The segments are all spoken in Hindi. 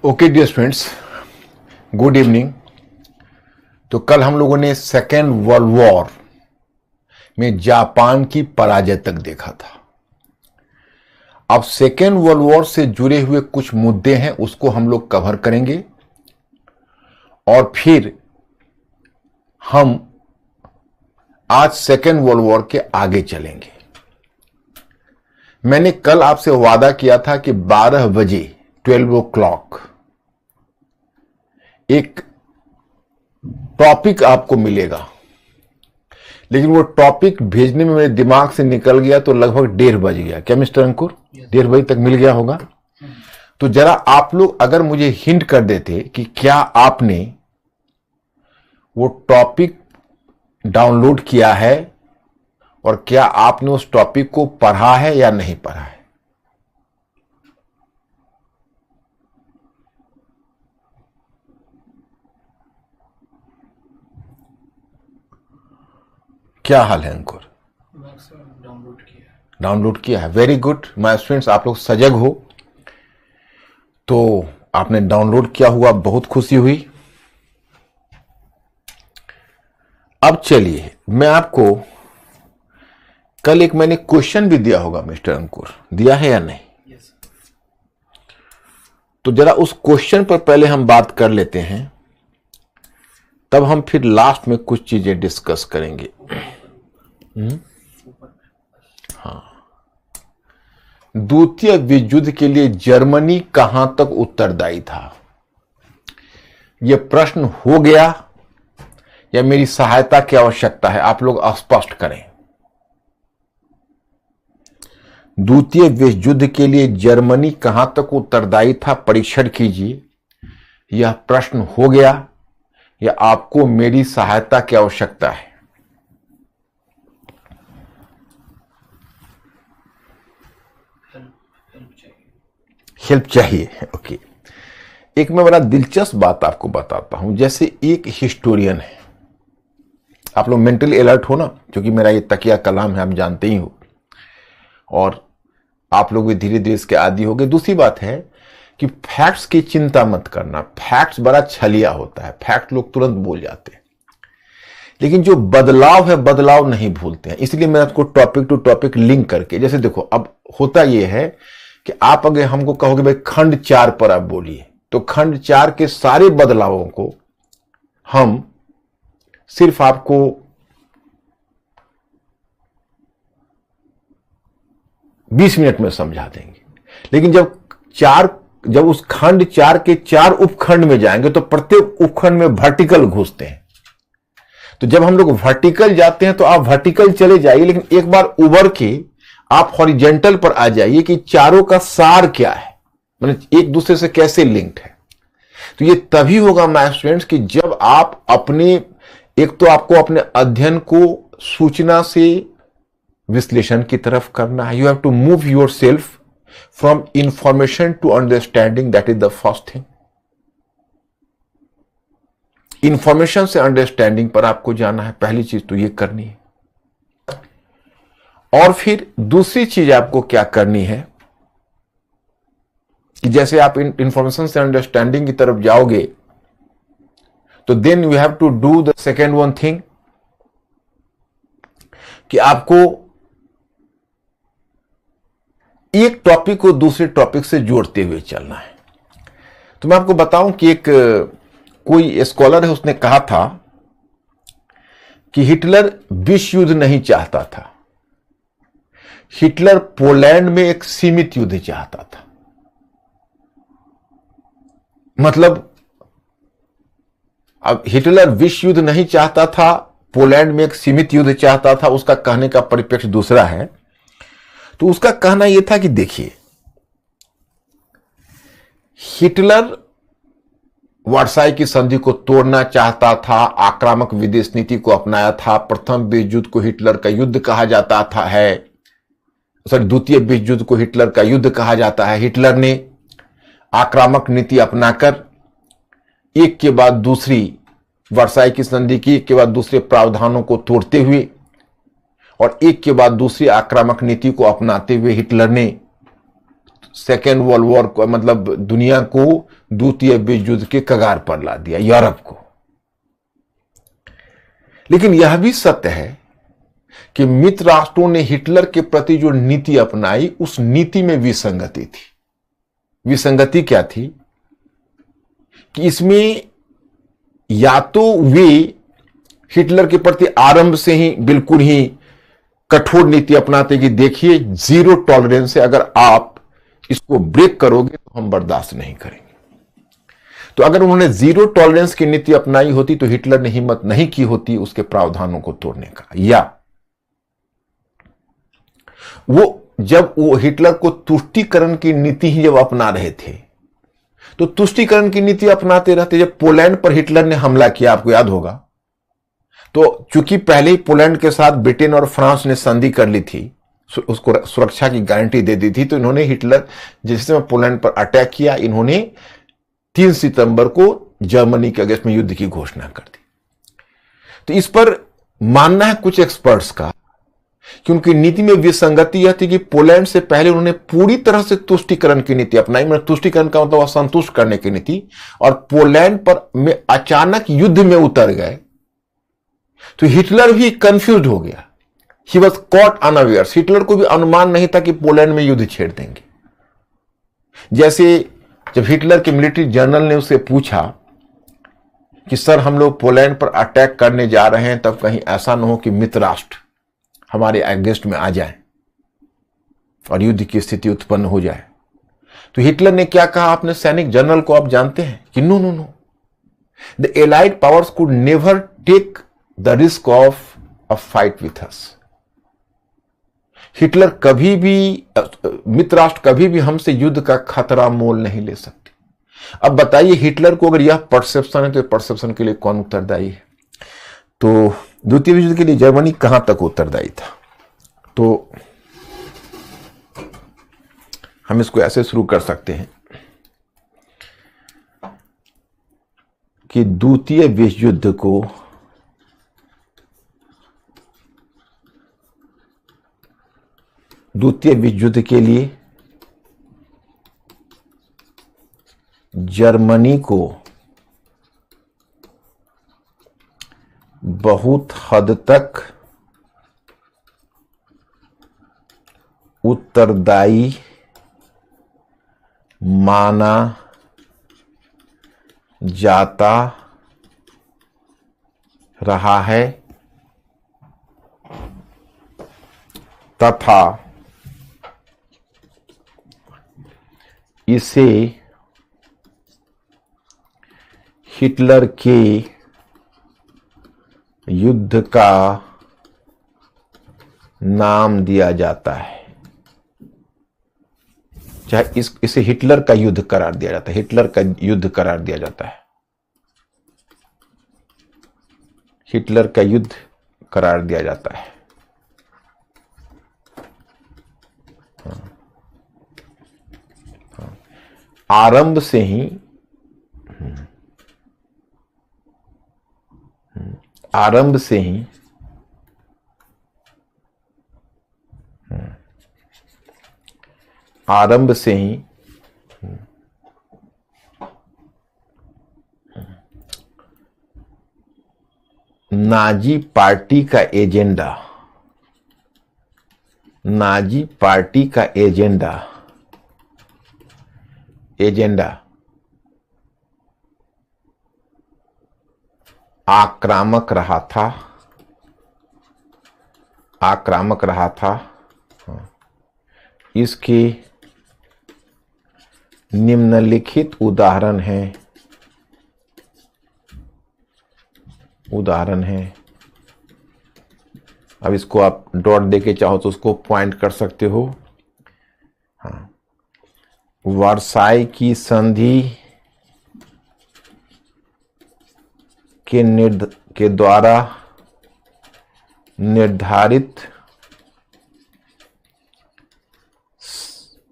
Okay dear friends, good evening. तो कल हम लोगों ने सेकेंड वर्ल्ड वॉर में जापान की पराजय तक देखा था। अब सेकेंड वर्ल्ड वॉर से जुड़े हुए कुछ मुद्दे हैं, उसको हम लोग कवर करेंगे और फिर हम आज सेकेंड वर्ल्ड वॉर के आगे चलेंगे। मैंने कल आपसे वादा किया था कि 12 बजे 12 o'clock एक टॉपिक आपको मिलेगा, लेकिन वो टॉपिक भेजने में मेरे दिमाग से निकल गया तो लगभग 1:30 बज गया। क्या मिस्टर अंकुर? 1:30 बजे तक मिल गया होगा। तो जरा आप लोग अगर मुझे हिंट कर देते कि क्या आपने वो टॉपिक डाउनलोड किया है और क्या आपने उस टॉपिक को पढ़ा है या नहीं पढ़ा है। क्या हाल है अंकुर? डाउनलोड किया है। वेरी गुड माय स्टूडेंट्स, आप लोग सजग हो तो आपने डाउनलोड किया हुआ, बहुत खुशी हुई। अब चलिए, मैं आपको कल एक मैंने क्वेश्चन भी दिया होगा मिस्टर अंकुर, दिया है या नहीं? तो जरा उस क्वेश्चन पर पहले हम बात कर लेते हैं, तब हम फिर लास्ट में कुछ चीजें डिस्कस करेंगे। हाँ, द्वितीय विश्व युद्ध के लिए जर्मनी कहां तक उत्तरदायी था? यह प्रश्न हो गया या मेरी सहायता की आवश्यकता है? आप लोग स्पष्ट करें। द्वितीय विश्व युद्ध के लिए जर्मनी कहां तक उत्तरदायी था, परीक्षण कीजिए। यह प्रश्न हो गया या आपको मेरी सहायता की आवश्यकता है? हेल्प चाहिए। ओके, एक मैं बड़ा दिलचस्प बात आपको बताता हूं। जैसे एक हिस्टोरियन है, आप लोग मेंटली अलर्ट हो ना, क्योंकि मेरा ये तकिया कलाम है, आप जानते ही हो, और आप लोग भी धीरे धीरे इसके आदी हो गए। दूसरी बात है कि फैक्ट्स की चिंता मत करना, फैक्ट्स बड़ा छलिया होता है, फैक्ट लोग तुरंत भूल जाते हैं, लेकिन जो बदलाव है बदलाव नहीं भूलते हैं। इसलिए मैं आपको टॉपिक टू टॉपिक लिंक करके, जैसे देखो, अब होता यह है कि आप अगर हमको कहोगे भाई खंड 4 पर आप बोलिए, तो खंड 4 के सारे बदलावों को हम सिर्फ आपको 20 मिनट में समझा देंगे। लेकिन जब उस खंड 4 के 4 उपखंड में जाएंगे तो प्रत्येक उपखंड में वर्टिकल घुसते हैं। तो जब हम लोग वर्टिकल जाते हैं तो आप वर्टिकल चले जाइए, लेकिन एक बार उबर के आप हॉरिजेंटल पर आ जाइए कि चारों का सार क्या है, मतलब एक दूसरे से कैसे लिंक्ड है। तो ये तभी होगा माय स्टूडेंट्स कि जब आप एक तो आपको अपने अध्ययन को सूचना से विश्लेषण की तरफ करना है। You have to move yourself from information to understanding, that is the first thing. Information से अंडरस्टैंडिंग पर आपको जाना है, पहली चीज तो ये करनी है। और फिर दूसरी चीज आपको क्या करनी है कि जैसे आप इंफॉर्मेशन से अंडरस्टैंडिंग की तरफ जाओगे तो then you have to do the second one thing, कि आपको एक टॉपिक को दूसरे टॉपिक से जोड़ते हुए चलना है। तो मैं आपको बताऊं कि एक कोई स्कॉलर है, उसने कहा था कि हिटलर विश्व युद्ध नहीं चाहता था, हिटलर पोलैंड में एक सीमित युद्ध चाहता था। मतलब अब हिटलर विश्व युद्ध नहीं चाहता था, पोलैंड में एक सीमित युद्ध चाहता था, उसका कहने का परिप्रेक्ष्य दूसरा है। तो उसका कहना यह था कि देखिए, हिटलर वर्साई की संधि को तोड़ना चाहता था, आक्रामक विदेश नीति को अपनाया था। प्रथम विश्व युद्ध को हिटलर का युद्ध कहा जाता था द्वितीय विश्व युद्ध को हिटलर का युद्ध कहा जाता है। हिटलर ने आक्रामक नीति अपनाकर एक के बाद दूसरी वर्साई की संधि की, एक के बाद दूसरे प्रावधानों को तोड़ते हुए और एक के बाद दूसरी आक्रामक नीति को अपनाते हुए हिटलर ने सेकेंड वर्ल्ड वॉर को, मतलब दुनिया को द्वितीय विश्व युद्ध के कगार पर ला दिया यूरोप को। लेकिन यह भी सत्य है कि मित्र राष्ट्रों ने हिटलर के प्रति जो नीति अपनाई उस नीति में विसंगति थी। विसंगति क्या थी कि इसमें या तो वे हिटलर के प्रति आरंभ से ही बिल्कुल ही कठोर नीति अपनाते कि देखिए जीरो टॉलरेंस है, अगर आप इसको ब्रेक करोगे तो हम बर्दाश्त नहीं करेंगे। तो अगर उन्होंने जीरो टॉलरेंस की नीति अपनाई होती तो हिटलर ने हिम्मत नहीं की होती उसके प्रावधानों को तोड़ने का। या जब वो हिटलर को तुष्टीकरण की नीति ही जब अपना रहे थे तो तुष्टीकरण की नीति अपनाते रहते। जब पोलैंड पर हिटलर ने हमला किया, आपको याद होगा, तो चूंकि पहले ही पोलैंड के साथ ब्रिटेन और फ्रांस ने संधि कर ली थी, उसको सुरक्षा की गारंटी दे दी थी, तो इन्होंने हिटलर जिस समय पोलैंड पर अटैक किया, इन्होंने 3 सितंबर को जर्मनी के अगेंस्ट में युद्ध की घोषणा कर दी। तो इस पर मानना है कुछ एक्सपर्ट्स का कि उनकी नीति में विसंगति यह थी कि पोलैंड से पहले उन्होंने पूरी तरह से तुष्टीकरण की नीति अपनाई। मतलब तुष्टीकरण का मतलब असंतुष्ट करने की नीति, और पोलैंड पर में अचानक युद्ध में उतर गए तो हिटलर भी कंफ्यूज हो गया। He was caught unawares. Hitler को भी अनुमान नहीं था कि पोलैंड में युद्ध छेड़ देंगे। जैसे जब हिटलर के मिलिट्री जनरल ने उससे पूछा कि सर हम लोग पोलैंड पर अटैक करने जा रहे हैं, तब कहीं ऐसा न हो कि मित्र राष्ट्र हमारे अगेंस्ट में आ जाए और युद्ध की स्थिति उत्पन्न हो जाए। तो हिटलर ने क्या कहा अपने सैनिक जनरल को, आप जानते हैं कि no no no, the allied powers could never take the risk of a fight with us. Hitler कभी भी, मित्र राष्ट्र कभी भी हमसे युद्ध का खतरा मोल नहीं ले सकते। अब बताइए हिटलर को अगर यह परसेप्शन है तो परसेप्शन के लिए कौन उत्तरदायी है? तो द्वितीय विश्व युद्ध के लिए जर्मनी कहां तक उत्तरदायी था? तो हम इसको ऐसे शुरू कर सकते हैं कि द्वितीय विश्व युद्ध को द्वितीय विश्व युद्ध के लिए जर्मनी को बहुत हद तक उत्तरदायी माना जाता रहा है तथा इसे हिटलर के युद्ध का नाम दिया जाता है। चाहे इसे हिटलर का युद्ध करार दिया जाता है, हिटलर का युद्ध करार दिया जाता है, हिटलर का युद्ध करार दिया जाता है। आरंभ से ही आरंभ से ही आरंभ से ही नाजी पार्टी का एजेंडा, नाजी पार्टी का एजेंडा आक्रामक रहा था, आक्रामक रहा था। इसके निम्नलिखित उदाहरण हैं। अब इसको आप डॉट देके चाहो तो उसको पॉइंट कर सकते हो। हाँ, वर्साई की संधि के द्वारा निर्धारित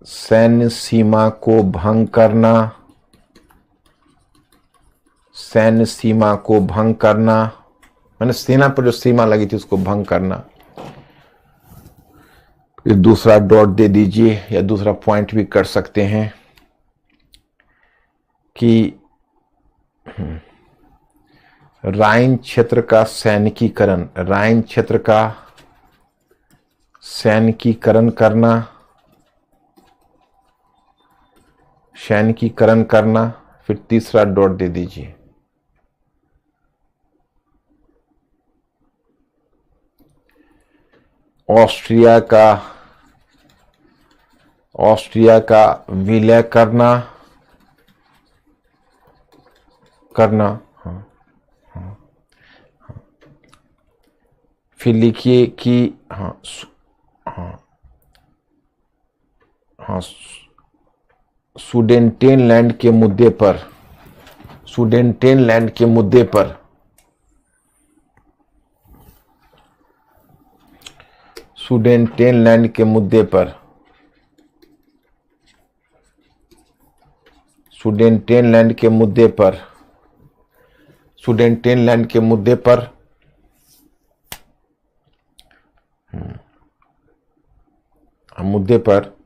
सैन्य सीमा को भंग करना, सैन्य सीमा को भंग करना, मैंने सेना पर जो सीमा लगी थी उसको भंग करना। फिर दूसरा डॉट दे दीजिए या दूसरा पॉइंट भी कर सकते हैं कि राइन क्षेत्र का सैनिकीकरण, राइन क्षेत्र का सैनिकीकरण करना, सैनिकीकरण करना, फिर तीसरा डॉट दे दीजिए। ऑस्ट्रिया का विलय करना, हाँ, फिर लिखिए कि हाँ सुडेनटेनलैंड के मुद्दे पर, सुडेनटेनलैंड के मुद्दे पर, सुडेनटेनलैंड के मुद्दे पर, सुडेनटेनलैंड के मुद्दे पर, सुडेनटेनलैंड के मुद्दे पर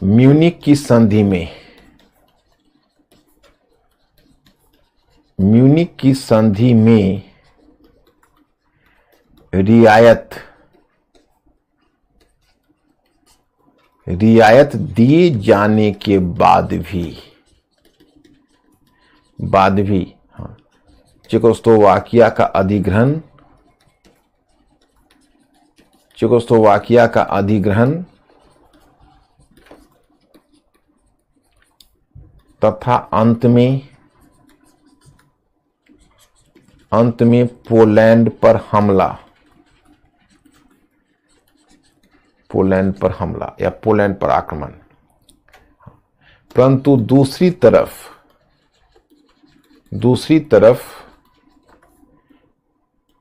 म्यूनिक की संधि में, म्यूनिक की संधि में रियायत दिए जाने के बाद भी हाँ, चेकोस्लोवाकिया का अधिग्रहण तथा अंत में पोलैंड पर हमला या पोलैंड पर आक्रमण। परंतु दूसरी तरफ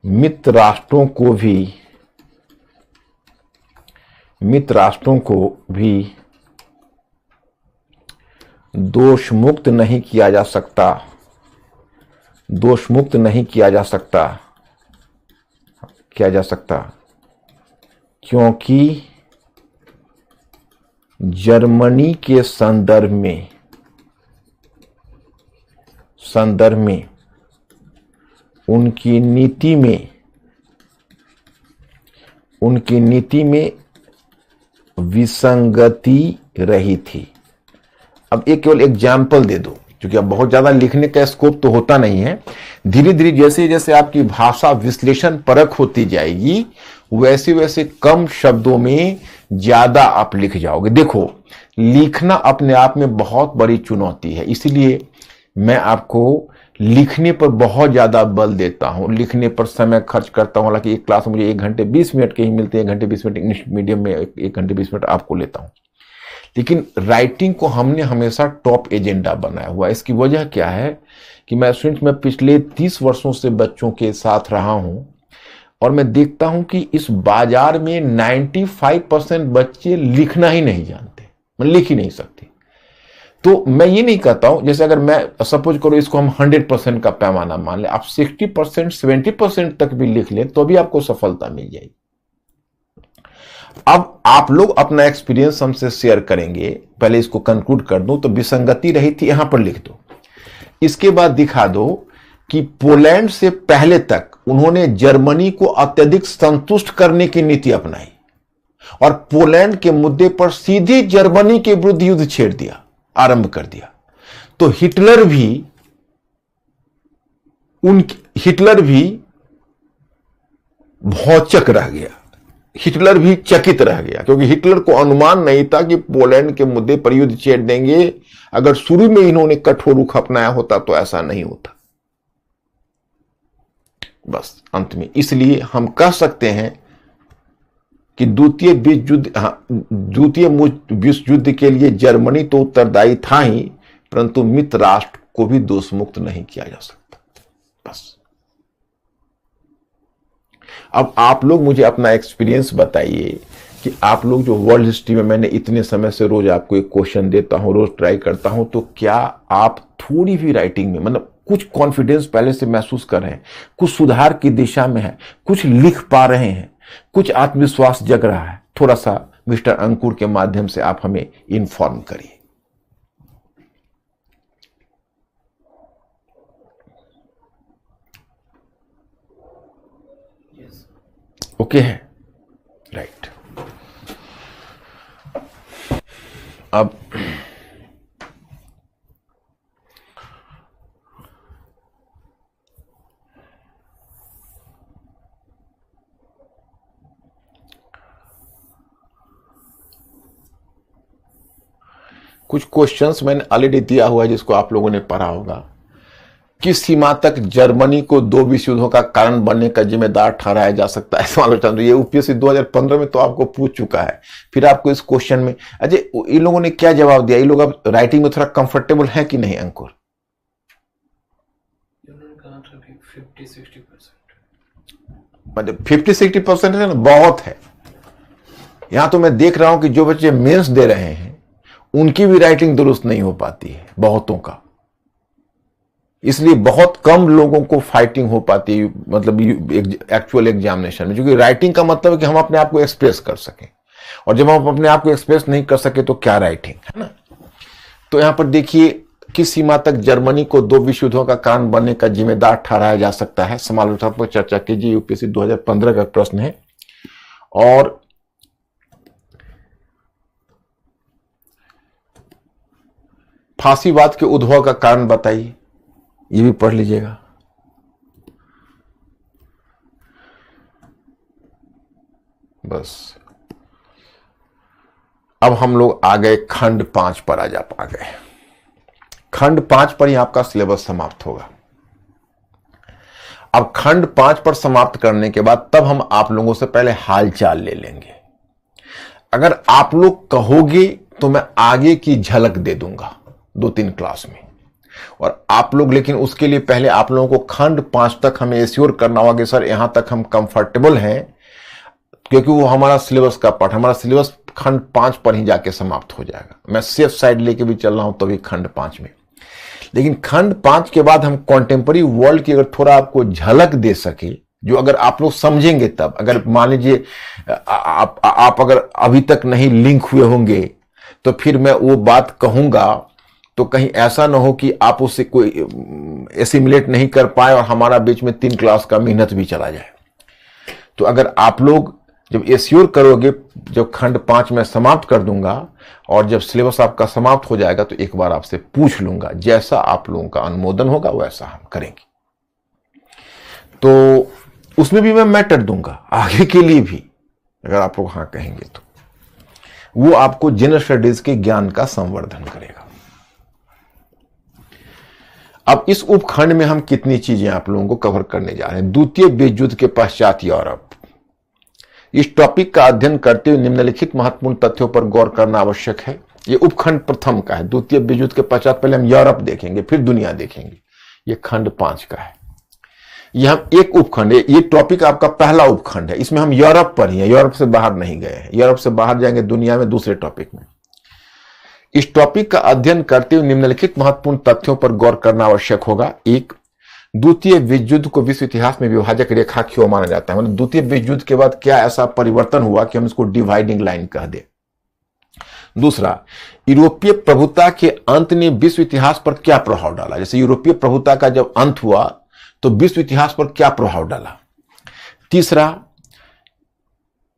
मित्र राष्ट्रों को भी दोष मुक्त नहीं किया जा सकता क्योंकि जर्मनी के संदर्भ में उनकी नीति में विसंगति रही थी। अब एक केवल एग्जाम्पल दे दो, क्योंकि अब बहुत ज्यादा लिखने का स्कोप तो होता नहीं है। धीरे धीरे जैसे जैसे आपकी भाषा विश्लेषण परख होती जाएगी, वैसे वैसे कम शब्दों में ज्यादा आप लिख जाओगे। देखो, लिखना अपने आप में बहुत बड़ी चुनौती है, इसलिए मैं आपको लिखने पर बहुत ज्यादा बल देता हूं, लिखने पर समय खर्च करता हूं। हालांकि एक क्लास मुझे 1 घंटे 20 मिनट के ही मिलते हैं, 1 घंटे 20 मिनट इंग्लिश मीडियम में, 1 घंटे 20 मिनट आपको लेता हूं। लेकिन राइटिंग को हमने हमेशा टॉप एजेंडा बनाया हुआ। इसकी वजह क्या है कि मैं पिछले 30 वर्षों से बच्चों के साथ रहा हूं और मैं देखता हूं कि इस बाजार में 95% बच्चे लिखना ही नहीं जानते, मतलब लिख ही नहीं सकते। तो मैं ये नहीं कहता हूं, जैसे अगर मैं सपोज करो इसको हम 100% का पैमाना मान ले, आप 60% 70% तक भी लिख लें तो भी आपको सफलता मिल जाएगी। अब आप लोग अपना एक्सपीरियंस हमसे शेयर करेंगे। पहले इसको कंक्लूड कर दूं तो विसंगति रही थी, यहां पर लिख दो। इसके बाद दिखा दो कि पोलैंड से पहले तक उन्होंने जर्मनी को अत्यधिक संतुष्ट करने की नीति अपनाई और पोलैंड के मुद्दे पर सीधे जर्मनी के विरुद्ध युद्ध छेड़ दिया, आरंभ कर दिया। तो हिटलर भी भौचक रह गया, हिटलर भी चकित रह गया, क्योंकि हिटलर को अनुमान नहीं था कि पोलैंड के मुद्दे पर युद्ध छेड़ देंगे। अगर शुरू में इन्होंने कठोर रुख अपनाया होता तो ऐसा नहीं होता। बस अंत में इसलिए हम कह सकते हैं कि द्वितीय विश्व युद्ध के लिए जर्मनी तो उत्तरदायी था ही, परंतु मित्र राष्ट्र को भी दोष मुक्त नहीं किया जा सकता। बस अब आप लोग मुझे अपना एक्सपीरियंस बताइए कि आप लोग जो वर्ल्ड हिस्ट्री में, मैंने इतने समय से रोज आपको एक क्वेश्चन देता हूं, रोज ट्राई करता हूं, तो क्या आप थोड़ी भी राइटिंग में मतलब कुछ कॉन्फिडेंस पहले से महसूस कर रहे हैं, कुछ सुधार की दिशा में है, कुछ लिख पा रहे हैं, कुछ आत्मविश्वास जग रहा है? थोड़ा सा मिस्टर अंकुर के माध्यम से आप हमें इन्फॉर्म करिए। ओके है, राइट। अब कुछ क्वेश्चंस मैंने ऑलरेडी दिया हुआ है जिसको आप लोगों ने पढ़ा होगा। किस सीमा तक जर्मनी को 2 विश्व युद्धों का कारण बनने का जिम्मेदार ठहराया जा सकता है? ये यूपीएससी 2015 में तो आपको पूछ चुका है, फिर आपको इस क्वेश्चन में अजय इन लोगों ने क्या जवाब दिया? ये लोग अब राइटिंग में थोड़ा कंफर्टेबल है कि नहीं अंकुर? मतलब 50-60% है ना, बहुत है। यहां तो मैं देख रहा हूं कि जो बच्चे मेंस दे रहे हैं उनकी भी राइटिंग दुरुस्त नहीं हो पाती है, बहुतों का। इसलिए बहुत कम लोगों को फाइटिंग हो पाती है, मतलब एक्चुअल एग्जामिनेशन में, क्योंकि राइटिंग का मतलब है कि हम अपने आप को एक्सप्रेस कर सकें, और जब हम अपने आप को एक्सप्रेस नहीं कर सके तो क्या राइटिंग, है ना। तो यहां पर देखिए, किस सीमा तक जर्मनी को 2 विश्व युद्धों का कारण बनने का जिम्मेदार ठहराया जा सकता है? समालोचना पर चर्चा कीजिए। यूपीएससी 2015 का प्रश्न है। और फांसीवाद के उद्भव का कारण बताइए, ये भी पढ़ लीजिएगा। बस अब हम लोग आ गए खंड 5 पर। आज आप आ गए खंड 5 पर ही आपका सिलेबस समाप्त होगा। अब खंड 5 पर समाप्त करने के बाद तब हम आप लोगों से पहले हालचाल ले लेंगे। अगर आप लोग कहोगे तो मैं आगे की झलक दे दूंगा 2-3 क्लास में, और आप लोग, लेकिन उसके लिए पहले आप लोगों को खंड 5 तक हमें एश्योर करना होगा कि सर यहां तक हम कंफर्टेबल हैं, क्योंकि वो हमारा सिलेबस का पार्ट, हमारा सिलेबस खंड 5 पर ही जाके समाप्त हो जाएगा। मैं सेफ साइड लेके भी चल रहा हूं तभी खंड 5 में। लेकिन खंड 5 के बाद हम कॉन्टेम्पररी वर्ल्ड की अगर थोड़ा आपको झलक दे सके, जो अगर आप लोग समझेंगे तब, अगर मान लीजिए आप अगर अभी तक नहीं लिंक हुए होंगे तो फिर मैं वो बात कहूंगा तो कहीं ऐसा ना हो कि आप उससे कोई एसिमुलेट नहीं कर पाए और हमारा बीच में 3 क्लास का मेहनत भी चला जाए। तो अगर आप लोग जब एश्योर करोगे, जब खंड 5 में समाप्त कर दूंगा और जब सिलेबस आपका समाप्त हो जाएगा तो एक बार आपसे पूछ लूंगा, जैसा आप लोगों का अनुमोदन होगा वैसा हम करेंगे। तो उसमें भी मैं मैटर दूंगा आगे के लिए भी, अगर आप लोग हाँ कहेंगे तो वो आपको जनरल स्टडीज के ज्ञान का संवर्धन करेगा। अब इस उपखंड में हम कितनी चीजें आप लोगों को कवर करने जा रहे हैं। द्वितीय विश्व युद्ध के पश्चात यूरोप, इस टॉपिक का अध्ययन करते हुए निम्नलिखित महत्वपूर्ण तथ्यों पर गौर करना आवश्यक है। ये उपखंड प्रथम का है। द्वितीय विश्व युद्ध के पश्चात पहले हम यूरोप देखेंगे, फिर दुनिया देखेंगे। ये खंड 5 का है। ये हम एक उपखंड है, ये टॉपिक आपका पहला उपखंड है। इसमें हम यूरोप पर ही है, यूरोप से बाहर नहीं गए हैं। यूरोप से बाहर जाएंगे दुनिया में दूसरे टॉपिक में। इस टॉपिक का अध्ययन करते हुए निम्नलिखित महत्वपूर्ण तथ्यों पर गौर करना आवश्यक होगा। 1, द्वितीय विश्व युद्ध को विश्व इतिहास में विभाजक रेखा क्यों माना जाता है? मतलब द्वितीय विश्व युद्ध के बाद क्या ऐसा परिवर्तन हुआ कि हम इसको डिवाइडिंग लाइन कह दे। दूसरा, यूरोपीय प्रभुता के अंत ने विश्व इतिहास पर क्या प्रभाव डाला? जैसे यूरोपीय प्रभुता का जब अंत हुआ तो विश्व इतिहास पर क्या प्रभाव डाला। तीसरा,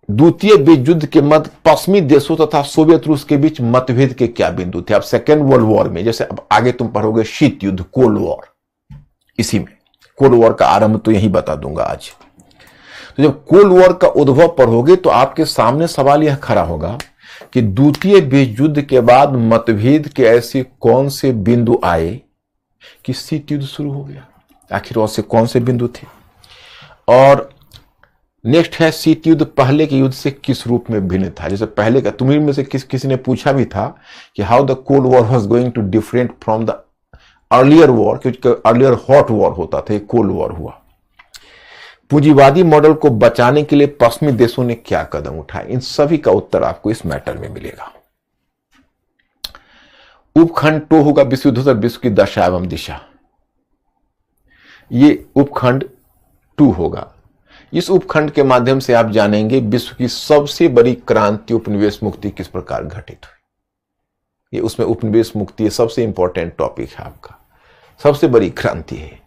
द्वितीय विश्व युद्ध के मध्य पश्चिमी देशों तथा सोवियत रूस के बीच मतभेद के क्या बिंदु थे? अब सेकेंड वर्ल्ड वॉर में, जैसे अब आगे तुम पढ़ोगे शीत युद्ध, कोल्ड वॉर, इसी में कोल्ड वॉर का आरंभ तो यही बता दूंगा आज। तो जब कोल्ड वॉर का उद्भव पढ़ोगे तो आपके सामने सवाल यह खड़ा होगा कि द्वितीय विश्व युद्ध के बाद मतभेद के ऐसे कौन से बिंदु आए कि शीत युद्ध शुरू हो गया? आखिर वैसे कौन से बिंदु थे? और नेक्स्ट है, शीत युद्ध पहले के युद्ध से किस रूप में भिन्न था? जैसे पहले का, तुम्हें में से किसी ने पूछा भी था कि how the cold war was going to different from the earlier war, क्योंकि अर्लियर हॉट वॉर होता था, कोल्ड वॉर हुआ। पूंजीवादी मॉडल को बचाने के लिए पश्चिमी देशों ने क्या कदम उठाए? इन सभी का उत्तर आपको इस मैटर में मिलेगा। उपखंड 2 होगा विश्व युद्ध और विश्व की दशा एवं दिशा। ये उपखंड 2 होगा। इस उपखंड के माध्यम से आप जानेंगे विश्व की सबसे बड़ी क्रांति उपनिवेश मुक्ति किस प्रकार घटित हुई। ये उसमें उपनिवेश मुक्ति सबसे इंपॉर्टेंट टॉपिक है आपका, सबसे बड़ी क्रांति है।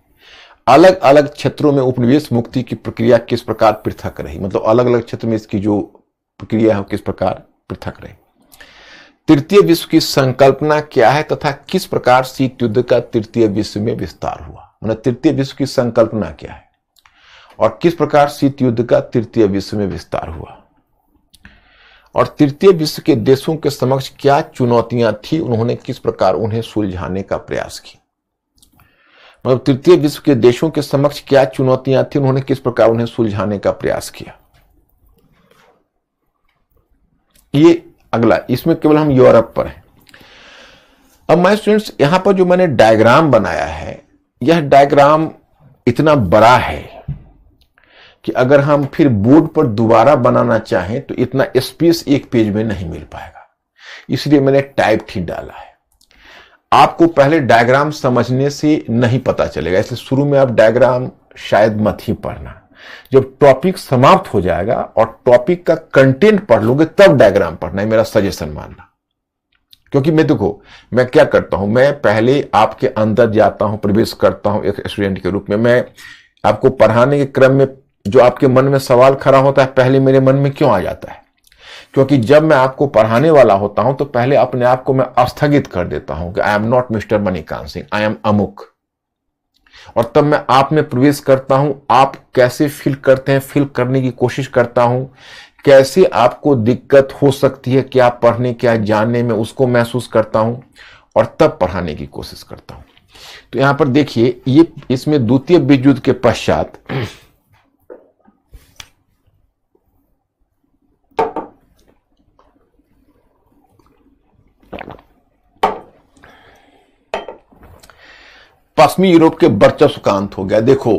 अलग अलग क्षेत्रों में उपनिवेश मुक्ति की प्रक्रिया किस प्रकार पृथक रही, मतलब अलग अलग क्षेत्र में इसकी जो प्रक्रिया है किस प्रकार पृथक रही। तृतीय विश्व की संकल्पना क्या है तथा किस प्रकार शीत युद्ध का तृतीय विश्व में विस्तार हुआ, मतलब तृतीय विश्व की संकल्पना क्या है और किस प्रकार शीत युद्ध का तृतीय विश्व में विस्तार हुआ, और तृतीय विश्व के देशों के समक्ष क्या चुनौतियां थी, उन्होंने किस प्रकार उन्हें सुलझाने का प्रयास किया। मतलब तृतीय विश्व के देशों के समक्ष क्या चुनौतियां थी, उन्होंने किस प्रकार उन्हें सुलझाने का प्रयास किया। ये अगला, इसमें केवल हम यूरोप पर हैं। अब माय स्टूडेंट्स, यहां पर जो मैंने डायग्राम बनाया है, यह डायग्राम इतना बड़ा है कि अगर हम फिर बोर्ड पर दोबारा बनाना चाहें तो इतना स्पेस एक पेज में नहीं मिल पाएगा, इसलिए मैंने टाइप ही डाला है। आपको पहले डायग्राम समझने से नहीं पता चलेगा, इसलिए शुरू में आप डायग्राम शायद मत ही पढ़ना। जब टॉपिक समाप्त हो जाएगा और टॉपिक का कंटेंट पढ़ लोगे तब डायग्राम पढ़ना है, मेरा सजेशन मानना। क्योंकि मैं क्या करता हूं, मैं पहले आपके अंदर जाता हूं, प्रवेश करता हूं एक स्टूडेंट के रूप में। मैं आपको पढ़ाने के क्रम में जो आपके मन में सवाल खड़ा होता है, पहले मेरे मन में क्यों आ जाता है, क्योंकि जब मैं आपको पढ़ाने वाला होता हूं तो पहले अपने आप को मैं स्थगित कर देता हूं कि I am not mister Manikant Singh, I am अमुक, और तब मैं आप में प्रवेश करता हूं। आप कैसे फील करते हैं, फील करने की कोशिश करता हूं, कैसे आपको दिक्कत हो सकती है क्या पढ़ने क्या जानने में, उसको महसूस करता हूं और तब पढ़ाने की कोशिश करता हूं। तो यहां पर देखिए, ये इसमें द्वितीय विश्व युद्ध के पश्चात पश्चिमी यूरोप के वर्चस्व का अंत हो गया। देखो,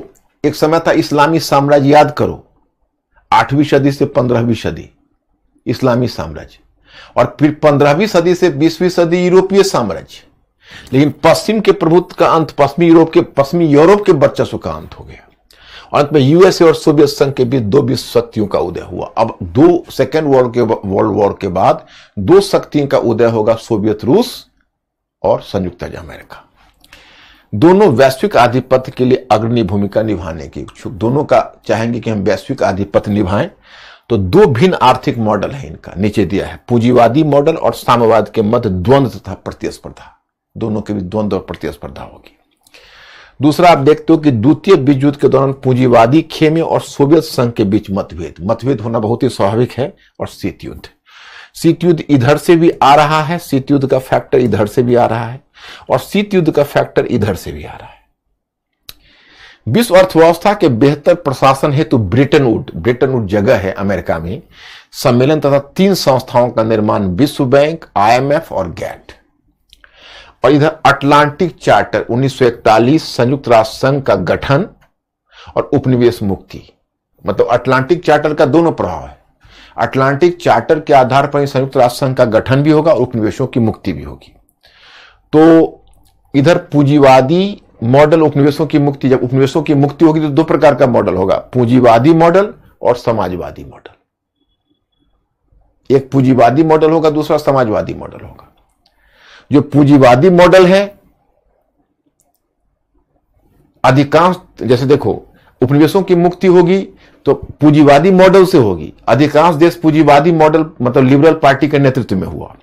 एक समय था इस्लामी साम्राज्य, याद करो 8वीं सदी से 15वीं सदी इस्लामी साम्राज्य, और फिर 15वीं सदी से 20वीं सदी यूरोपीय साम्राज्य। लेकिन पश्चिम के प्रभुत्व का अंत, पश्चिमी यूरोप के वर्चस्व का अंत हो गया। और अंत में यूएसए और सोवियत संघ के बीच दो विश्व शक्तियों का उदय हुआ। अब सेकेंड वर्ल्ड वॉर के बाद दो शक्तियों का उदय होगा, सोवियत रूस और संयुक्त राज्य अमेरिका। दोनों वैश्विक आधिपत्य के लिए अग्रणी भूमिका निभाने के इच्छुक, दोनों का चाहेंगे कि हम वैश्विक आधिपत्य निभाएं। तो दो भिन्न आर्थिक मॉडल है इनका, नीचे दिया है, पूंजीवादी मॉडल और साम्यवाद के मध्य द्वंद्व तथा प्रतिस्पर्धा, दोनों के बीच द्वंद्व और प्रतिस्पर्धा होगी। दूसरा, आप देखते हो कि द्वितीय विश्व युद्ध के दौरान पूंजीवादी खेमे और सोवियत संघ के बीच मतभेद होना बहुत ही स्वाभाविक है। और शीत युद्ध इधर से भी आ रहा है, शीत युद्ध का फैक्टर इधर से भी आ रहा है, और शीत युद्ध का फैक्टर इधर से भी आ रहा है। विश्व अर्थव्यवस्था के बेहतर प्रशासन हेतु ब्रेटन वुड जगह है अमेरिका में, सम्मेलन तथा 3 संस्थाओं का निर्माण, विश्व बैंक, IMF और गैट। और इधर अटलांटिक चार्टर 1941, संयुक्त राष्ट्र संघ का गठन और उपनिवेश मुक्ति। मतलब अटलांटिक चार्टर का दोनों प्रभाव है। अटलांटिक चार्टर के आधार पर संयुक्त राष्ट्र संघ का गठन भी होगा और उपनिवेशों की मुक्ति भी होगी। तो इधर पूंजीवादी मॉडल, उपनिवेशों की मुक्ति। जब उपनिवेशों की मुक्ति होगी तो दो प्रकार का मॉडल होगा, पूंजीवादी मॉडल और समाजवादी मॉडल। एक पूंजीवादी मॉडल होगा, दूसरा समाजवादी मॉडल होगा। जो पूंजीवादी मॉडल है, अधिकांश, जैसे देखो उपनिवेशों की मुक्ति होगी तो पूंजीवादी मॉडल से होगी। अधिकांश देश पूंजीवादी मॉडल मतलब लिबरल पार्टी के नेतृत्व में हुआ,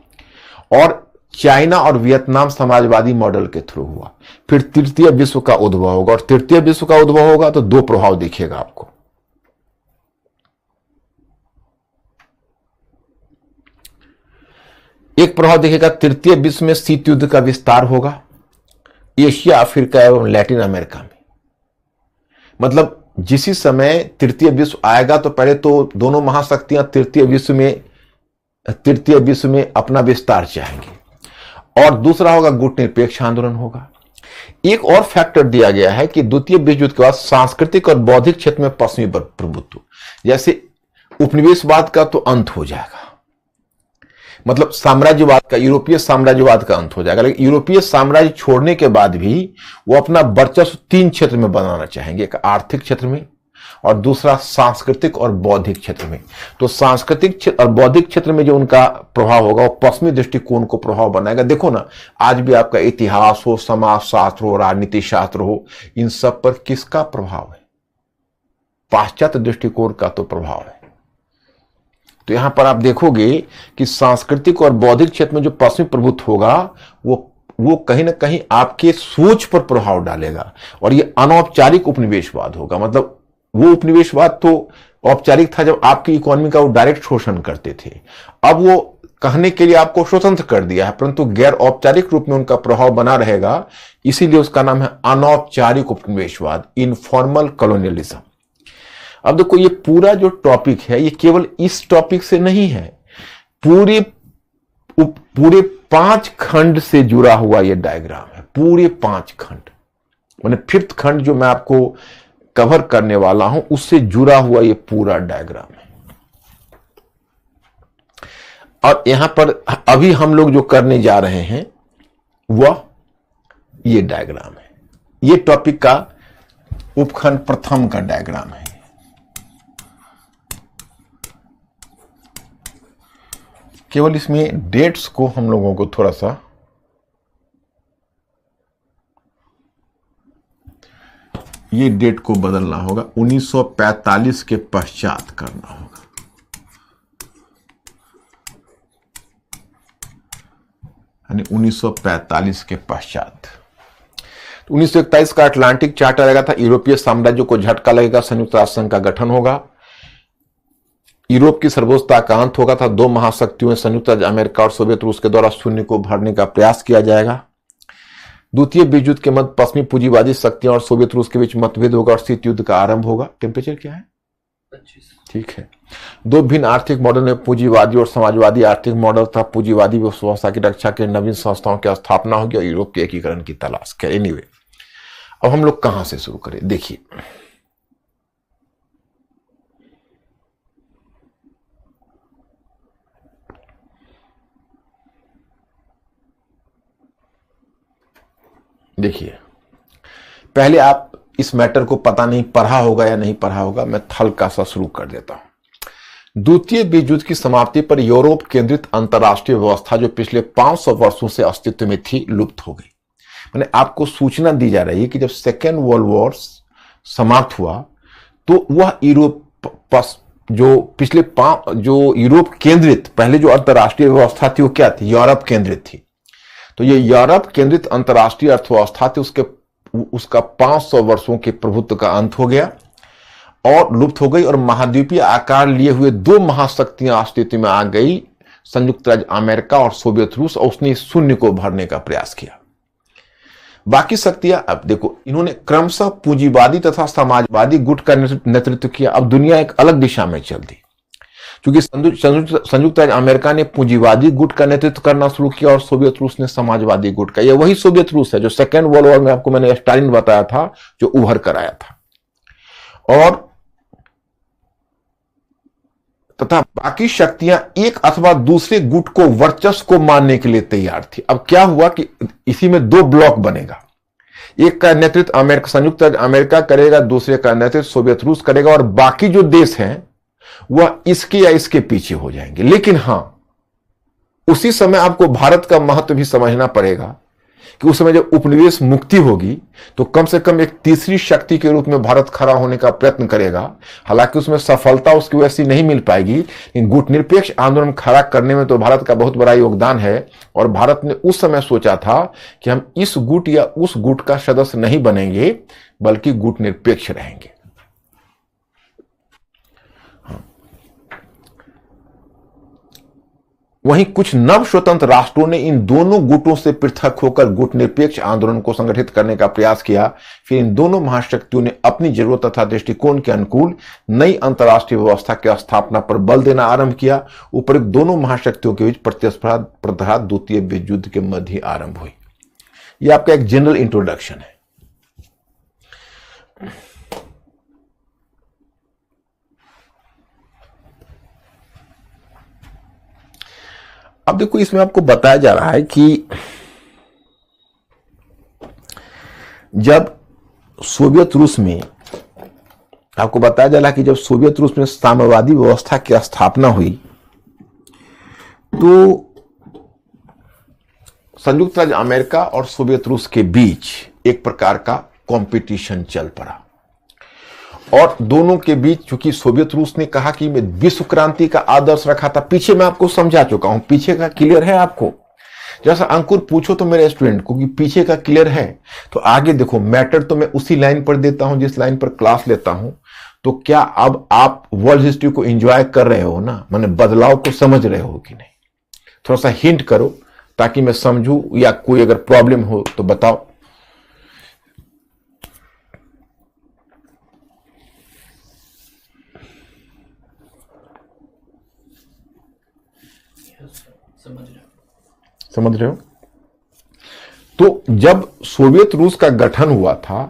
और चाइना और वियतनाम समाजवादी मॉडल के थ्रू हुआ। फिर तृतीय विश्व का उद्भव होगा, और तृतीय विश्व का उद्भव होगा तो दो प्रभाव दिखेगा आपको। एक प्रभाव दिखेगा, तृतीय विश्व में शीत युद्ध का विस्तार होगा एशिया, अफ्रीका एवं लैटिन अमेरिका में। मतलब जिस समय तृतीय विश्व आएगा तो पहले तो दोनों महाशक्तियां तृतीय विश्व में अपना विस्तार चाहेंगे, और दूसरा होगा गुटनिरपेक्ष आंदोलन होगा। एक और फैक्टर दिया गया है कि द्वितीय विश्व युद्ध के बाद सांस्कृतिक और बौद्धिक क्षेत्र में पश्चिमी प्रभुत्व, जैसे उपनिवेशवाद का तो अंत हो जाएगा, मतलब साम्राज्यवाद का, यूरोपीय साम्राज्यवाद का अंत हो जाएगा। लेकिन यूरोपीय साम्राज्य छोड़ने के बाद भी वो अपना वर्चस्व 3 क्षेत्र में बनाना चाहेंगे, एक आर्थिक क्षेत्र में, और दूसरा सांस्कृतिक और बौद्धिक क्षेत्र में। तो सांस्कृतिक क्षेत्र और बौद्धिक क्षेत्र में जो उनका प्रभाव होगा वो पश्चिमी दृष्टिकोण को प्रभाव बनाएगा। देखो ना, आज भी आपका इतिहास हो, समाज शास्त्र हो, राजनीति शास्त्र हो, इन सब पर किसका प्रभाव है? पाश्चात्य दृष्टिकोण का तो प्रभाव है। तो यहां पर आप देखोगे कि सांस्कृतिक और बौद्धिक क्षेत्र में जो पश्चिमी प्रभुत्व होगा वो कहीं ना कहीं आपके सोच पर प्रभाव डालेगा, और ये अनौपचारिक उपनिवेशवाद होगा। मतलब वो उपनिवेशवाद तो औपचारिक था जब आपकी इकोनॉमी का वो डायरेक्ट शोषण करते थे, अब वो कहने के लिए आपको स्वतंत्र कर दिया है, परंतु गैर औपचारिक रूप में उनका प्रभाव बना रहेगा। इसीलिए उसका नाम है अनौपचारिक उपनिवेशवाद, इनफॉर्मल कॉलोनियलिज्म। अब देखो, ये पूरा जो टॉपिक है ये केवल इस टॉपिक से नहीं है, पूरे 5 खंड से जुड़ा हुआ ये डायग्राम है। पूरे 5 खंड, मैंने 5th खंड जो मैं आपको कवर करने वाला हूं उससे जुड़ा हुआ ये पूरा डायग्राम है। और यहां पर अभी हम लोग जो करने जा रहे हैं वह ये डायग्राम है। ये टॉपिक का उपखंड प्रथम का डायग्राम है। केवल इसमें डेट्स को हम लोगों को थोड़ा सा ये डेट को बदलना होगा, 1945 के पश्चात करना होगा। यानी 1945 के पश्चात। 1941 का अटलांटिक चार्टर आएगा था, यूरोपीय साम्राज्य को झटका लगेगा, संयुक्त राष्ट्र संघ का गठन होगा, यूरोप की सर्वोच्चता का अंत होगा था, 2 महाशक्तियों में संयुक्त राज्य अमेरिका और सोवियत रूस के द्वारा शून्य को भरने का प्रयास किया जाएगा। द्वितीय विश्व युद्ध के मध्य पश्चिमी पूंजीवादी शक्तियां और सोवियत रूस के बीच मतभेद होगा और शीत युद्ध का आरंभ होगा। टेम्परेचर क्या है? 25। ठीक है। 2 भिन्न आर्थिक मॉडल में पूंजीवादी और समाजवादी आर्थिक मॉडल था। पूंजीवादी व्यवस्था की रक्षा के नवीन संस्थाओं की स्थापना होगी और यूरोप के एकीकरण की तलाश करें। एनीवे, अब हम लोग कहां से शुरू करें? देखिए, पहले आप इस मैटर को पता नहीं पढ़ा होगा या नहीं पढ़ा होगा, मैं हल्का सा शुरू कर देता हूं। द्वितीय विश्व युद्ध की समाप्ति पर यूरोप केंद्रित अंतरराष्ट्रीय व्यवस्था जो पिछले 500 वर्षों से अस्तित्व में थी, लुप्त हो गई। मैंने आपको सूचना दी जा रही है कि जब सेकेंड वर्ल्ड वॉर समाप्त हुआ तो वह जो यूरोप केंद्रित पहले जो अंतरराष्ट्रीय व्यवस्था थी वो क्या थी? यूरोप केंद्रित थी। तो ये यूरोप केंद्रित अंतरराष्ट्रीय अर्थव्यवस्था थी, उसका 500 वर्षों के प्रभुत्व का अंत हो गया और लुप्त हो गई, और महाद्वीपीय आकार लिए हुए 2 महाशक्तियां अस्तित्व में आ गई, संयुक्त राज्य अमेरिका और सोवियत रूस, और उसने शून्य को भरने का प्रयास किया। बाकी शक्तियां, अब देखो, इन्होंने क्रमशः पूंजीवादी तथा समाजवादी गुट का नेतृत्व किया। अब दुनिया एक अलग दिशा में चल दी, क्योंकि संयुक्त राज्य अमेरिका ने पूंजीवादी गुट का नेतृत्व करना शुरू किया और सोवियत रूस ने समाजवादी गुट का। यह वही सोवियत रूस है जो सेकेंड वर्ल्ड वॉर में आपको मैंने स्टालिन बताया था, जो उभर कर आया था। और तथा बाकी शक्तियां एक अथवा दूसरे गुट को वर्चस्व को मानने के लिए तैयार थी। अब क्या हुआ कि इसी में 2 ब्लॉक बनेगा, एक का नेतृत्व संयुक्त राज्य अमेरिका करेगा, दूसरे का नेतृत्व सोवियत रूस करेगा, और बाकी जो देश हैं वह इसके या इसके पीछे हो जाएंगे। लेकिन हां, उसी समय आपको भारत का महत्व भी समझना पड़ेगा कि उस समय जब उपनिवेश मुक्ति होगी तो कम से कम एक तीसरी शक्ति के रूप में भारत खड़ा होने का प्रयत्न करेगा। हालांकि उसमें सफलता उसकी वैसी नहीं मिल पाएगी, लेकिन गुट निरपेक्ष आंदोलन खड़ा करने में तो भारत का बहुत बड़ा योगदान है। और भारत ने उस समय सोचा था कि हम इस गुट या उस गुट का सदस्य नहीं बनेंगे, बल्कि गुट निरपेक्ष रहेंगे। वहीं कुछ नव स्वतंत्र राष्ट्रों ने इन दोनों गुटों से पृथक होकर गुट निरपेक्ष आंदोलन को संगठित करने का प्रयास किया। फिर इन दोनों महाशक्तियों ने अपनी जरूरत तथा दृष्टिकोण के अनुकूल नई अंतर्राष्ट्रीय व्यवस्था की स्थापना पर बल देना आरंभ किया। उपरोक्त दोनों महाशक्तियों के बीच प्रतिस्पर्धा द्वितीय विश्व युद्ध के मध्य आरंभ हुई। यह आपका एक जनरल इंट्रोडक्शन है। अब देखो, इसमें आपको बताया जा रहा है कि जब सोवियत रूस में आपको बताया जाला कि जब सोवियत रूस में साम्यवादी व्यवस्था की स्थापना हुई तो संयुक्त राज्य अमेरिका और सोवियत रूस के बीच एक प्रकार का कंपटीशन चल पड़ा और दोनों के बीच, चूंकि सोवियत रूस ने कहा कि मैं विश्व क्रांति का आदर्श रखा था, पीछे मैं आपको समझा चुका हूं, पीछे का क्लियर है आपको। जैसा अंकुर पूछो तो मेरे स्टूडेंट को कि पीछे का क्लियर है, तो आगे देखो मैटर तो मैं उसी लाइन पर देता हूं जिस लाइन पर क्लास लेता हूं। तो क्या अब आप वर्ल्ड हिस्ट्री को एंजॉय कर रहे हो ना, माने बदलाव को समझ रहे हो कि नहीं? थोड़ा सा हिंट करो ताकि मैं समझूं, या कोई अगर प्रॉब्लम हो तो बताओ। समझ रहे हो? तो जब सोवियत रूस का गठन हुआ था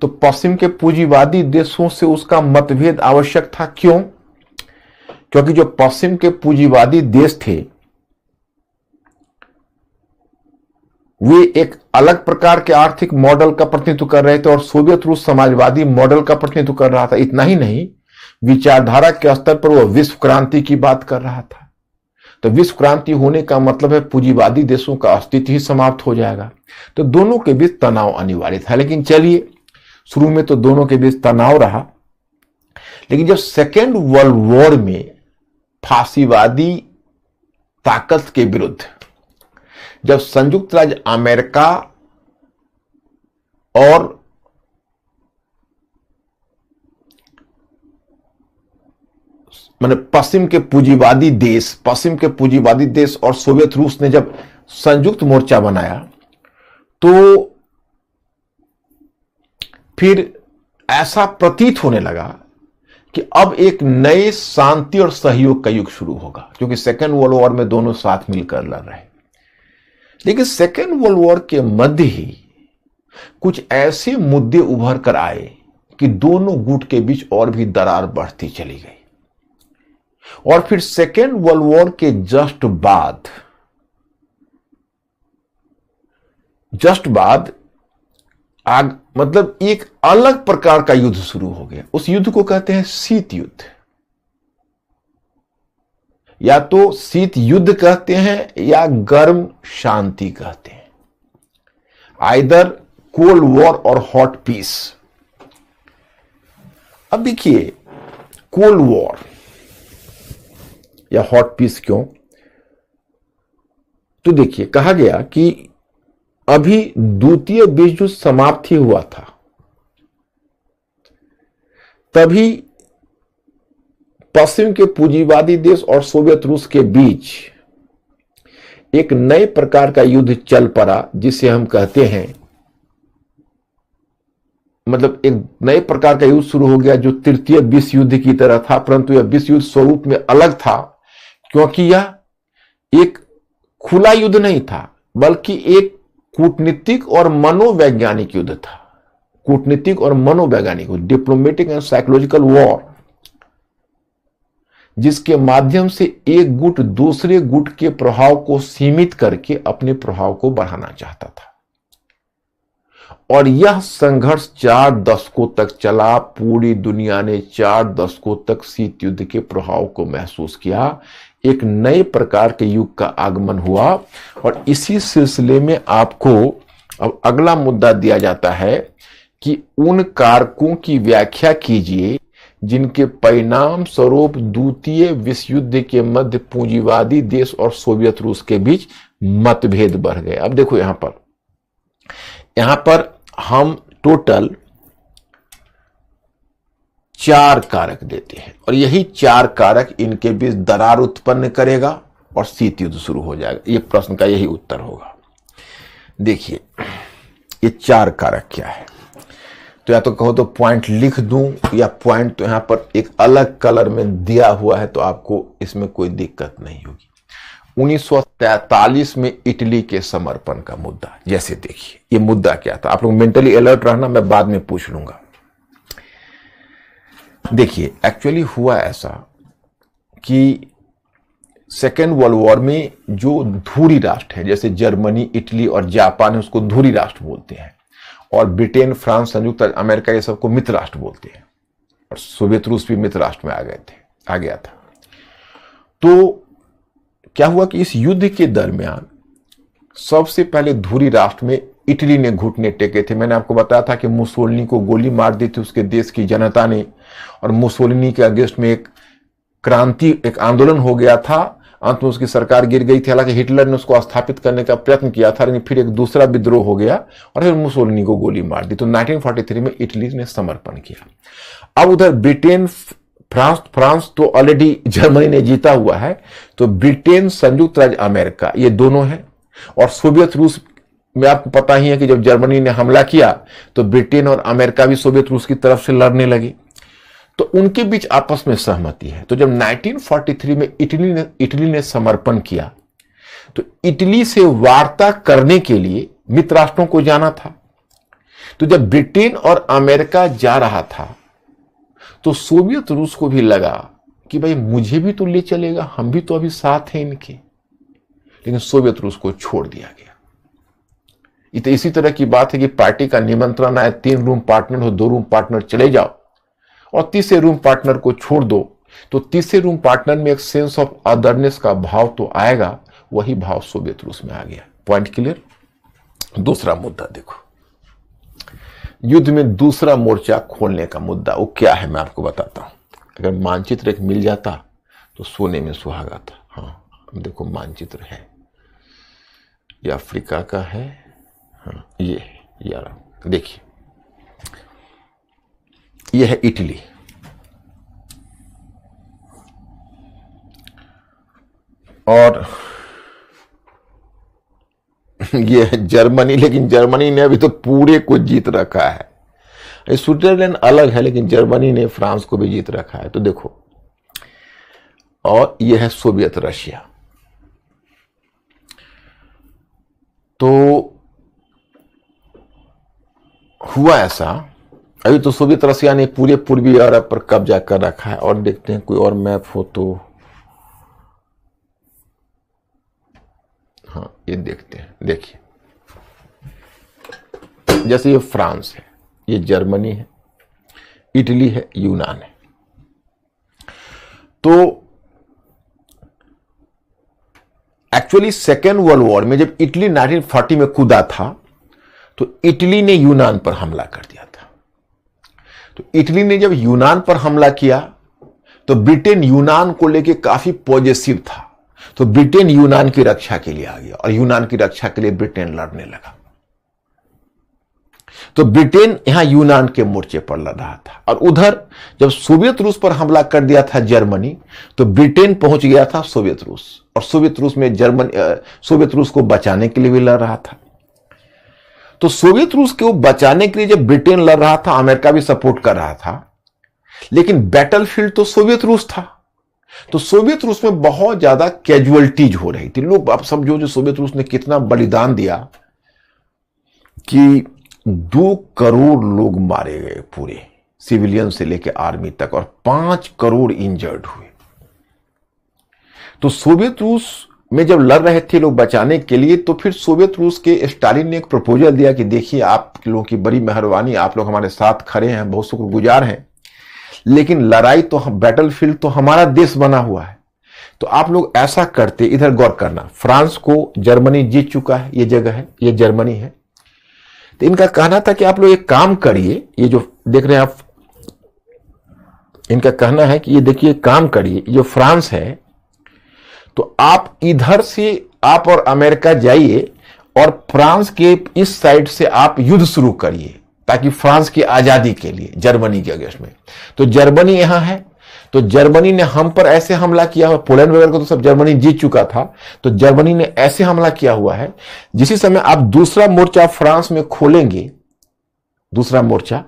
तो पश्चिम के पूंजीवादी देशों से उसका मतभेद आवश्यक था। क्यों? क्योंकि जो पश्चिम के पूंजीवादी देश थे वे एक अलग प्रकार के आर्थिक मॉडल का प्रतिनिधित्व कर रहे थे और सोवियत रूस समाजवादी मॉडल का प्रतिनिधित्व कर रहा था। इतना ही नहीं, विचारधारा के स्तर पर वह विश्व क्रांति की बात कर रहा था। तो विश्व क्रांति होने का मतलब है पूंजीवादी देशों का अस्तित्व ही समाप्त हो जाएगा। तो दोनों के बीच तनाव अनिवार्य था। लेकिन चलिए, शुरू में तो दोनों के बीच तनाव रहा, लेकिन जब सेकेंड वर्ल्ड वॉर में फांसीवादी ताकत के विरुद्ध जब संयुक्त राज्य अमेरिका और माने पश्चिम के पूंजीवादी देश और सोवियत रूस ने जब संयुक्त मोर्चा बनाया तो फिर ऐसा प्रतीत होने लगा कि अब एक नए शांति और सहयोग का युग शुरू होगा, क्योंकि सेकेंड वर्ल्ड वॉर में दोनों साथ मिलकर लड़ रहे। लेकिन सेकेंड वर्ल्ड वॉर के मध्य ही कुछ ऐसे मुद्दे उभर कर आए कि दोनों गुट के बीच और भी दरार बढ़ती चली गई। और फिर सेकेंड वर्ल्ड वॉर के जस्ट बाद मतलब एक अलग प्रकार का युद्ध शुरू हो गया। उस युद्ध को कहते हैं शीत युद्ध, या तो शीत युद्ध कहते हैं या गर्म शांति कहते हैं, आइदर कोल्ड वॉर और हॉट पीस। अब देखिए, कोल्ड वॉर या हॉट पीस क्यों? तो देखिए, कहा गया कि अभी द्वितीय विश्व युद्ध समाप्त ही हुआ था, तभी पश्चिम के पूंजीवादी देश और सोवियत रूस के बीच एक नए प्रकार का युद्ध चल पड़ा, जिसे हम कहते हैं, मतलब एक नए प्रकार का युद्ध शुरू हो गया जो तृतीय विश्व युद्ध की तरह था, परंतु यह विश्व युद्ध स्वरूप में अलग था, क्योंकि यह एक खुला युद्ध नहीं था, बल्कि एक कूटनीतिक और मनोवैज्ञानिक युद्ध था। कूटनीतिक और मनोवैज्ञानिक, डिप्लोमेटिक एंड साइकोलॉजिकल वॉर, जिसके माध्यम से एक गुट दूसरे गुट के प्रभाव को सीमित करके अपने प्रभाव को बढ़ाना चाहता था। और यह संघर्ष 4 दशकों तक चला। पूरी दुनिया ने 4 दशकों तक शीत युद्ध के प्रभाव को महसूस किया। एक नए प्रकार के युग का आगमन हुआ और इसी सिलसिले में आपको अब अगला मुद्दा दिया जाता है कि उन कारकों की व्याख्या कीजिए जिनके परिणाम स्वरूप द्वितीय विश्व युद्ध के मध्य पूंजीवादी देश और सोवियत रूस के बीच मतभेद बढ़ गए। अब देखो, यहां पर हम टोटल 4 कारक देते हैं और यही 4 कारक इनके बीच दरार उत्पन्न करेगा और शीत युद्ध शुरू हो जाएगा। ये प्रश्न का यही उत्तर होगा। देखिए, ये 4 कारक क्या है? तो या तो कहो तो पॉइंट लिख दूं, या पॉइंट तो यहां पर एक अलग कलर में दिया हुआ है, तो आपको इसमें कोई दिक्कत नहीं होगी। 1943 में इटली के समर्पण का मुद्दा। जैसे देखिए, ये मुद्दा क्या था, आप लोग मेंटली अलर्ट रहना, मैं बाद में पूछ लूंगा। देखिए, एक्चुअली हुआ ऐसा कि सेकेंड वर्ल्ड वॉर में जो धुरी राष्ट्र है, जैसे जर्मनी, इटली और जापान है, उसको धुरी राष्ट्र बोलते हैं, और ब्रिटेन, फ्रांस, संयुक्त अमेरिका, ये सबको मित्र राष्ट्र बोलते हैं। और सोवियत रूस भी मित्र राष्ट्र में आ गया था। तो क्या हुआ कि इस युद्ध के दरमियान सबसे पहले धुरी राष्ट्र में इटली ने घुटने टेके थे। मैंने आपको बताया था कि मुसोलिनी को गोली मार दी थी उसके देश की जनता ने, और मुसोलिनी के अगेंस्ट में एक क्रांति, एक आंदोलन हो गया था। अंत में उसकी सरकार गिर गई थी। हालांकि हिटलर ने उसको स्थापित करने का प्रयत्न किया था, लेकिन फिर एक दूसरा विद्रोह हो गया और फिर मुसोलिनी को गोली मार दी। तो 1943 में इटली ने समर्पण किया। अब उधर ब्रिटेन, फ्रांस तो ऑलरेडी जर्मनी ने जीता हुआ है, तो ब्रिटेन, संयुक्त राज्य अमेरिका, ये दोनों हैं। और सोवियत रूस में आपको पता ही है कि जब जर्मनी ने हमला किया तो ब्रिटेन और अमेरिका भी सोवियत रूस की तरफ से लड़ने लगे, तो उनके बीच आपस में सहमति है। तो जब 1943 में इटली ने समर्पण किया, तो इटली से वार्ता करने के लिए मित्र राष्ट्रों को जाना था। तो जब ब्रिटेन और अमेरिका जा रहा था, तो सोवियत रूस को भी लगा कि भाई मुझे भी तो ले चलेगा, हम भी तो अभी साथ हैं इनके, लेकिन सोवियत रूस को छोड़ दिया गया। ये तो इसी तरह की बात है कि पार्टी का निमंत्रण आए, 3 रूम पार्टनर हो, 2 रूम पार्टनर चले जाओ और तीसरे रूम पार्टनर को छोड़ दो, तो तीसरे रूम पार्टनर में एक सेंस ऑफ अदरनेस का भाव तो आएगा। वही भाव सोवियत रूस में आ गया। Point clear. दूसरा मुद्दा देखो, युद्ध में दूसरा मोर्चा खोलने का मुद्दा वो क्या है, मैं आपको बताता हूं। अगर मानचित्र एक मिल जाता तो सोने में सुहागा था। हाँ देखो मानचित्र है, ये अफ्रीका का है। हाँ ये यार देखिए, ये है इटली, और ये है जर्मनी। लेकिन जर्मनी ने अभी तो पूरे को जीत रखा है। स्विट्जरलैंड अलग है, लेकिन जर्मनी ने फ्रांस को भी जीत रखा है। तो देखो, और यह है सोवियत रशिया। तो हुआ ऐसा, अभी तो सोवियत रशिया ने पूरे पूर्वी यूरोप पर कब्जा कर रखा है। और देखते हैं कोई और मैप हो तो, हाँ ये देखते हैं। देखिए जैसे ये फ्रांस है, ये जर्मनी है, इटली है, यूनान है। तो एक्चुअली सेकेंड वर्ल्ड वॉर में जब इटली 1940 में कूदा था, तो इटली ने यूनान पर हमला कर दिया था। तो इटली ने जब यूनान पर हमला किया, तो ब्रिटेन यूनान को लेकर काफी पॉजिटिव था। तो ब्रिटेन यूनान की रक्षा के लिए आ गया, और यूनान की रक्षा के लिए ब्रिटेन लड़ने लगा। तो ब्रिटेन यहां यूनान के मोर्चे पर लड़ रहा था, और उधर जब सोवियत रूस पर हमला कर दिया था जर्मनी, तो ब्रिटेन पहुंच गया था सोवियत रूस, और सोवियत रूस में सोवियत रूस को बचाने के लिए भी लड़ रहा था। तो सोवियत रूस को बचाने के लिए जब ब्रिटेन लड़ रहा था, अमेरिका भी सपोर्ट कर रहा था, लेकिन बैटलफील्ड तो सोवियत रूस था। तो सोवियत रूस में बहुत ज्यादा कैजुअलिटीज हो रही थी। लोग आप समझो जो सोवियत रूस ने कितना बलिदान दिया कि 2 करोड़ लोग मारे गए, पूरे सिविलियन से लेकर आर्मी तक, और 5 करोड़ इंजर्ड हुए। तो सोवियत रूस में जब लड़ रहे थे लोग बचाने के लिए, तो फिर सोवियत रूस के स्टालिन ने एक प्रपोजल दिया कि देखिए आप लोगों की बड़ी मेहरबानी, आप लोग हमारे साथ खड़े हैं, बहुत शुक्रगुजार हैं, लेकिन लड़ाई तो, बैटलफील्ड तो हमारा देश बना हुआ है। तो आप लोग ऐसा करते, इधर गौर करना, फ्रांस को जर्मनी जीत चुका है, ये जगह है, ये जर्मनी है। तो इनका कहना था कि आप लोग एक काम करिए, ये जो देख रहे हैं आप, इनका कहना है कि ये देखिए काम करिए, जो फ्रांस है, तो आप इधर से आप और अमेरिका जाइए, और फ्रांस के इस साइड से आप युद्ध शुरू करिए, ताकि फ्रांस की आजादी के लिए, जर्मनी के अगेंस्ट में। तो जर्मनी यहां है, तो जर्मनी ने हम पर ऐसे हमला किया हुआ, पोलैंड वगैरह को तो सब जर्मनी जीत चुका था, तो जर्मनी ने ऐसे हमला किया हुआ है। जिसी समय आप दूसरा मोर्चा फ्रांस में खोलेंगे, दूसरा मोर्चा,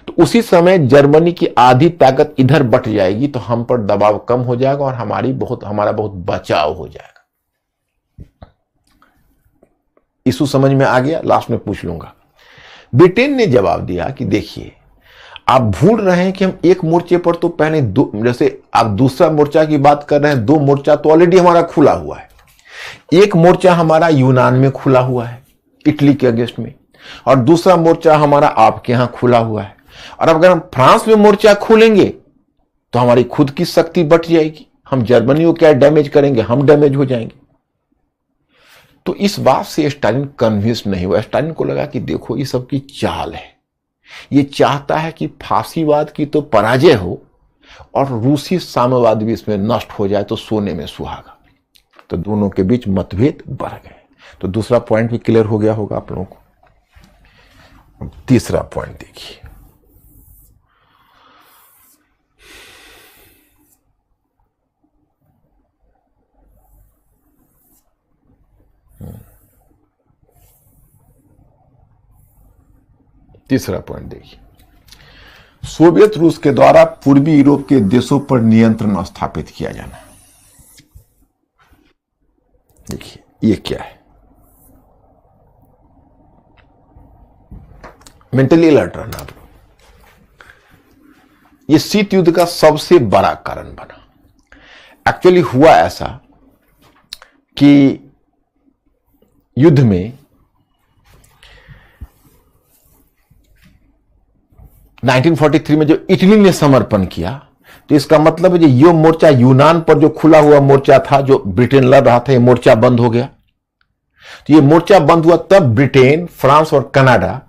तो उसी समय जर्मनी की आधी ताकत इधर बट जाएगी, तो हम पर दबाव कम हो जाएगा और हमारा बहुत बचाव हो जाएगा। इशू समझ में आ गया? लास्ट में पूछ लूंगा। ब्रिटेन ने जवाब दिया कि देखिए आप भूल रहे हैं कि हम एक मोर्चे पर तो पहले जैसे आप दूसरा मोर्चा की बात कर रहे हैं, 2 मोर्चा तो ऑलरेडी हमारा खुला हुआ है। एक मोर्चा हमारा यूनान में खुला हुआ है, इटली के अगेंस्ट में, और दूसरा मोर्चा हमारा आपके यहां खुला हुआ है। और अब अगर हम फ्रांस में मोर्चा खोलेंगे तो हमारी खुद की शक्ति बट जाएगी, हम जर्मनी को क्या डैमेज करेंगे, हम डैमेज हो जाएंगे। तो इस बात से स्टालिन कन्विंस नहीं हुआ। स्टालिन को लगा कि देखो ये सब की चाल है, ये चाहता है कि फांसीवाद की तो पराजय हो और रूसी साम्यवाद भी इसमें नष्ट हो जाए तो सोने में सुहागा। तो दोनों के बीच मतभेद बढ़ गए। तो दूसरा पॉइंट भी क्लियर हो गया होगा आप लोगों को। तीसरा पॉइंट देखिए, तीसरा पॉइंट देखिए, सोवियत रूस के द्वारा पूर्वी यूरोप के देशों पर नियंत्रण स्थापित किया जाना। देखिए ये क्या है, मेंटली अलर्ट रहना आप लोग। ये शीत युद्ध का सबसे बड़ा कारण बना। एक्चुअली हुआ ऐसा कि युद्ध में 1943 में जो इटली ने समर्पण किया, तो इसका मतलब है जो ये मोर्चा यूनान पर जो खुला हुआ मोर्चा था जो ब्रिटेन लड़ रहा था, ये मोर्चा बंद हो गया। तो ये मोर्चा बंद हुआ तब ब्रिटेन, फ्रांस और कनाडा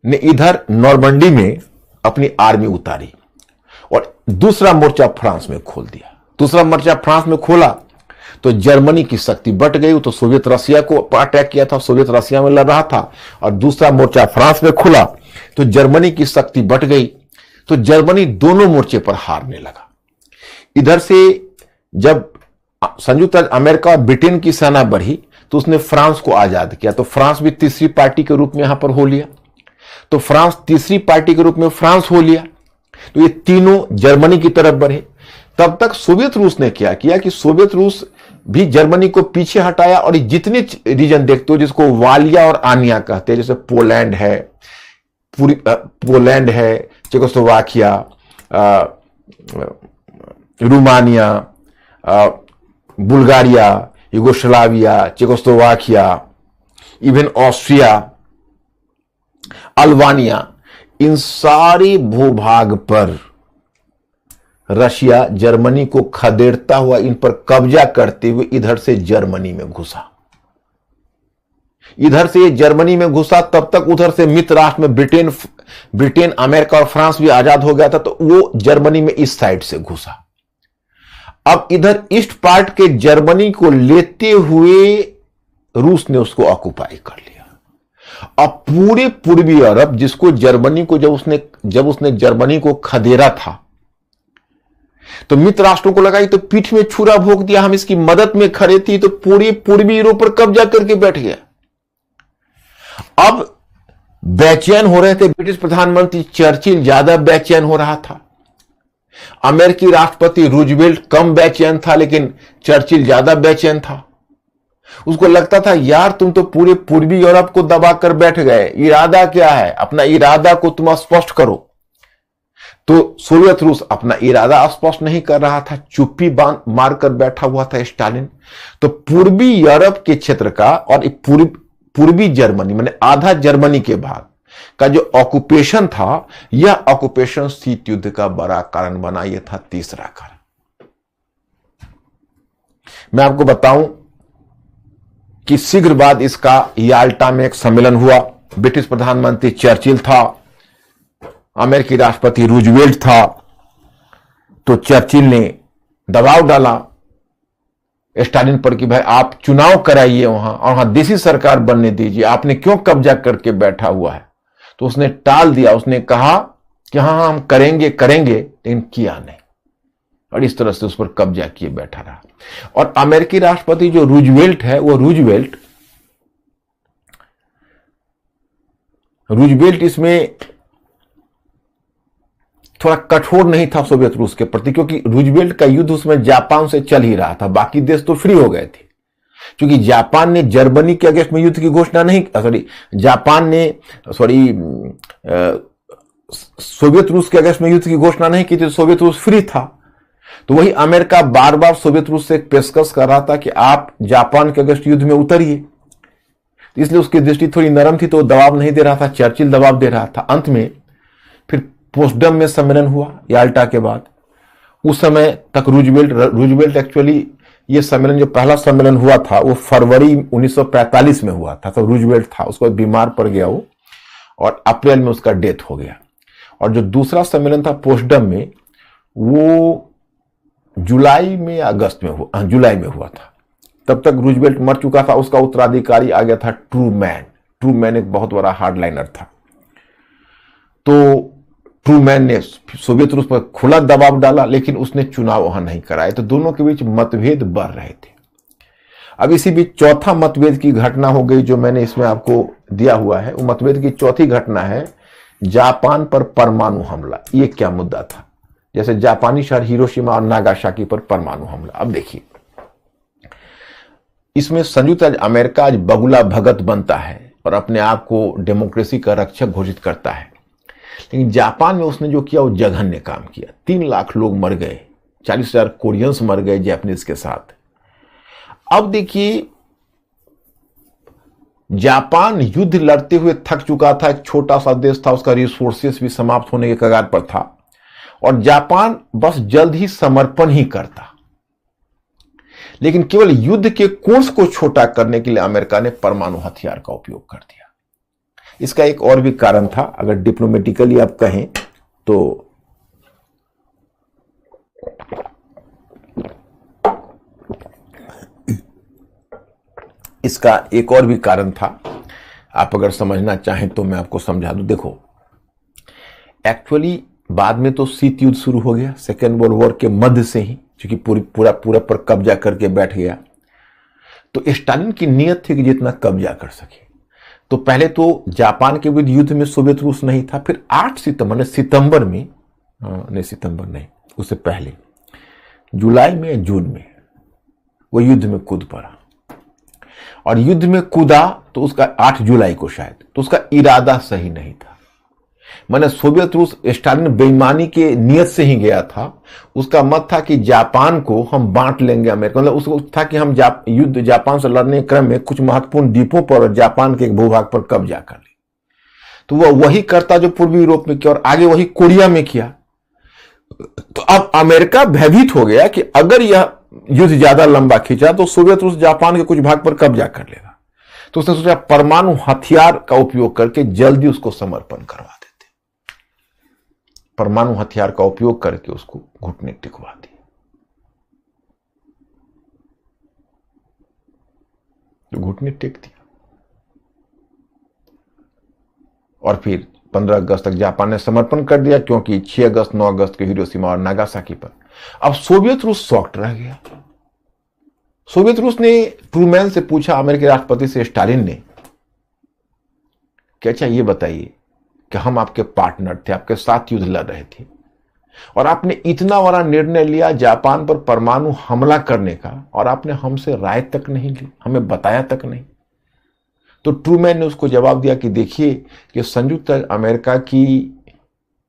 ने इधर नॉर्मंडी में अपनी आर्मी उतारी और दूसरा मोर्चा फ्रांस में खोल दिया। दूसरा मोर्चा फ्रांस में खोला तो जर्मनी की शक्ति बढ़ गई। तो सोवियत रशिया को अटैक किया था, सोवियत रशिया में लड़ रहा था, और दूसरा मोर्चा फ्रांस में खुला तो जर्मनी की शक्ति बढ़ गई। तो जर्मनी दोनों मोर्चे पर हारने लगा। इधर से जब संयुक्त अमेरिका और ब्रिटेन की सेना बढ़ी तो उसने फ्रांस को आजाद किया। तो फ्रांस भी तीसरी पार्टी के रूप में यहां पर हो लिया। तो फ्रांस तीसरी पार्टी के रूप में फ्रांस हो लिया। तो ये तीनों जर्मनी की तरफ बढ़े। तब तक सोवियत रूस ने क्या किया कि सोवियत रूस भी जर्मनी को पीछे हटाया और जितने रीजन देखते हो जिसको वालिया और आनिया कहते हैं, जैसे पोलैंड है, Czechoslovakia, Romania, Bulgaria, Yugoslavia, Czechoslovakia, even Austria, Albania, इन सारे भूभाग पर रशिया जर्मनी को खदेड़ता हुआ इन पर कब्जा करते हुए इधर से जर्मनी में घुसा। इधर से जर्मनी में घुसा तब तक उधर से मित्र राष्ट्र में ब्रिटेन, अमेरिका और फ्रांस भी आजाद हो गया था, तो वो जर्मनी में इस साइड से घुसा। अब इधर ईस्ट पार्ट के जर्मनी को लेते हुए रूस ने उसको ऑक्युपाई कर लिया। अब पूरे पूर्वी यूरोप जिसको जर्मनी को जब उसने जर्मनी को खदेड़ा था तो मित्र राष्ट्रों को लगा तो पीठ में छुरा भोंक दिया, हम इसकी मदद में खड़े थे, तो पूरे पूर्वी यूरोप पर कब्जा करके बैठ गया। अब बेचैन हो रहे थे ब्रिटिश प्रधानमंत्री चर्चिल, ज्यादा बेचैन हो रहा था। अमेरिकी राष्ट्रपति रूजवेल्ट कम बेचैन था, लेकिन चर्चिल ज्यादा बेचैन था। उसको लगता था यार तुम तो पूरे पूर्वी यूरोप को दबाकर बैठ गए, इरादा क्या है, अपना इरादा को तुम स्पष्ट करो। तो सोवियत रूस अपना इरादा स्पष्ट नहीं कर रहा था, चुप्पी मारकर बैठा हुआ था स्टालिन। तो पूर्वी यूरोप के क्षेत्र का और पूर्वी जर्मनी माने आधा जर्मनी के भाग का जो ऑक्युपेशन था, यह ऑक्युपेशन शीत युद्ध का बड़ा कारण बना। यह था तीसरा कारण। मैं आपको बताऊं कि शीघ्र बाद इसका याल्टा में एक सम्मेलन हुआ। ब्रिटिश प्रधानमंत्री चर्चिल था, अमेरिकी राष्ट्रपति रूजवेल्ट था। तो चर्चिल ने दबाव डाला स्टालिन पर कि भाई आप चुनाव कराइए वहां और वहां देशी सरकार बनने दीजिए, आपने क्यों कब्जा करके बैठा हुआ है। तो उसने टाल दिया, उसने कहा कि हाँ हम करेंगे, लेकिन किया नहीं, और इस तरह से उस पर कब्जा किए बैठा रहा। और अमेरिकी राष्ट्रपति जो रूजवेल्ट है, वो रूजवेल्ट इसमें थोड़ा कठोर नहीं था सोवियत रूस के प्रति, क्योंकि रूजवेल्ट का युद्ध उसमें जापान से चल ही रहा था, बाकी देश तो फ्री हो गए थे। क्योंकि जापान ने जर्मनी के अगेंस्ट में युद्ध की घोषणा नहीं, सोवियत रूस के अगेंस्ट में युद्ध की घोषणा नहीं की थी, सोवियत रूस फ्री था। तो वही अमेरिका बार बार सोवियत रूस से एक पेशकश कर रहा था कि आप जापान के अगेंस्ट युद्ध में उतरिए। तो इसलिए उसकी दृष्टि थोड़ी नरम थी, तो दबाव नहीं दे रहा था, चर्चिल दबाव दे रहा था। अंत में फिर पोस्टडम में सम्मेलन हुआ याल्टा के बाद। उस समय तक रूजवेल्ट एक्चुअली, ये सम्मेलन जो पहला सम्मेलन हुआ था वो फरवरी 1945 में हुआ था, तो रूजवेल्ट था, उसको बीमार पड़ गया वो, और अप्रैल में उसका डेथ हो गया। और जो दूसरा सम्मेलन था पोस्टडम में, वो जुलाई में या अगस्त में हुआ, जुलाई में हुआ था। तब तक रूजवेल्ट मर चुका था, उसका उत्तराधिकारी आ गया था ट्रूमैन। ट्रूमैन एक बहुत बड़ा हार्डलाइनर था। तो ट्रूमैन ने सोवियत रूस पर खुला दबाव डाला, लेकिन उसने चुनाव वहां नहीं कराए, तो दोनों के बीच मतभेद बढ़ रहे थे। अब इसी बीच चौथा मतभेद की घटना हो गई, जो मैंने इसमें आपको दिया हुआ है। वो मतभेद की चौथी घटना है जापान पर परमाणु हमला। ये क्या मुद्दा था? जैसे जापानी शहर हिरोशिमा और नागासाकी पर परमाणु हमला। अब देखिए, इसमें संयुक्त राज्य अमेरिका आज बगुला भगत बनता है और अपने आप को डेमोक्रेसी का रक्षक घोषित करता है, लेकिन जापान में उसने जो किया वो जघन्य काम किया। 3 लाख लोग मर गए, 40,000 कोरियंस मर गए जापानीज के साथ। अब देखिए, जापान युद्ध लड़ते हुए थक चुका था, एक छोटा सा देश था, उसका रिसोर्सेस भी समाप्त होने के कगार पर था, और जापान बस जल्द ही समर्पण ही करता। लेकिन केवल युद्ध के कोर्स को छोटा करने के लिए अमेरिका ने परमाणु हथियार का उपयोग कर दिया। इसका एक और भी कारण था, अगर डिप्लोमेटिकली आप कहें तो इसका एक और भी कारण था। आप अगर समझना चाहें तो मैं आपको समझा दूं। देखो, एक्चुअली बाद में तो शीत युद्ध शुरू हो गया, सेकेंड वर्ल्ड वॉर के मध्य से ही, क्योंकि पूरा पर कब्जा करके बैठ गया। तो स्टालिन की नीयत थी कि जितना कब्जा कर सके। तो पहले तो जापान के विरुद्ध युद्ध में सोवियत रूस नहीं था, फिर 8 सितंबर में नहीं, सितंबर नहीं, उससे पहले जुलाई में या जून में वो युद्ध में कूद पड़ा। और युद्ध में कूदा तो उसका 8 जुलाई को शायद, तो उसका इरादा सही नहीं था। मैंने सोवियत रूस, स्टालिन बेईमानी के नियत से ही गया था। उसका मत था कि जापान को हम बांट लेंगे अमेरिका, मतलब उसको था कि हम युद्ध जापान से लड़ने के क्रम में कुछ महत्वपूर्ण द्वीपों पर और जापान के एक भूभाग पर कब्जा कर ले। तो वह वही करता जो पूर्वी यूरोप में किया, और आगे वही कोरिया में किया। तो अब अमेरिका भयभीत हो गया कि अगर यह युद्ध ज्यादा लंबा खींचा तो सोवियत रूस जापान के कुछ भाग पर कब्जा कर लेगा। तो उसने सोचा परमाणु हथियार का उपयोग करके जल्दी उसको समर्पण करवा देते। परमाणु हथियार का उपयोग करके उसको घुटने टिकवा दिए। तो घुटने टेक दिया, और फिर 15 अगस्त तक जापान ने समर्पण कर दिया, क्योंकि 6 अगस्त 9 अगस्त के हिरोशिमा और नागासाकी पर अब सोवियत रूस सॉफ्ट रह गया। सोवियत रूस ने ट्रूमैन से पूछा, अमेरिकी राष्ट्रपति से स्टालिन ने, कि अच्छा ये बताइए कि हम आपके पार्टनर थे, आपके साथ युद्ध लड़ रहे थे, और आपने इतना बड़ा निर्णय लिया जापान पर परमाणु हमला करने का, और आपने हमसे राय तक नहीं ली, हमें बताया तक नहीं। तो ट्रूमैन ने उसको जवाब दिया कि देखिए कि संयुक्त अमेरिका की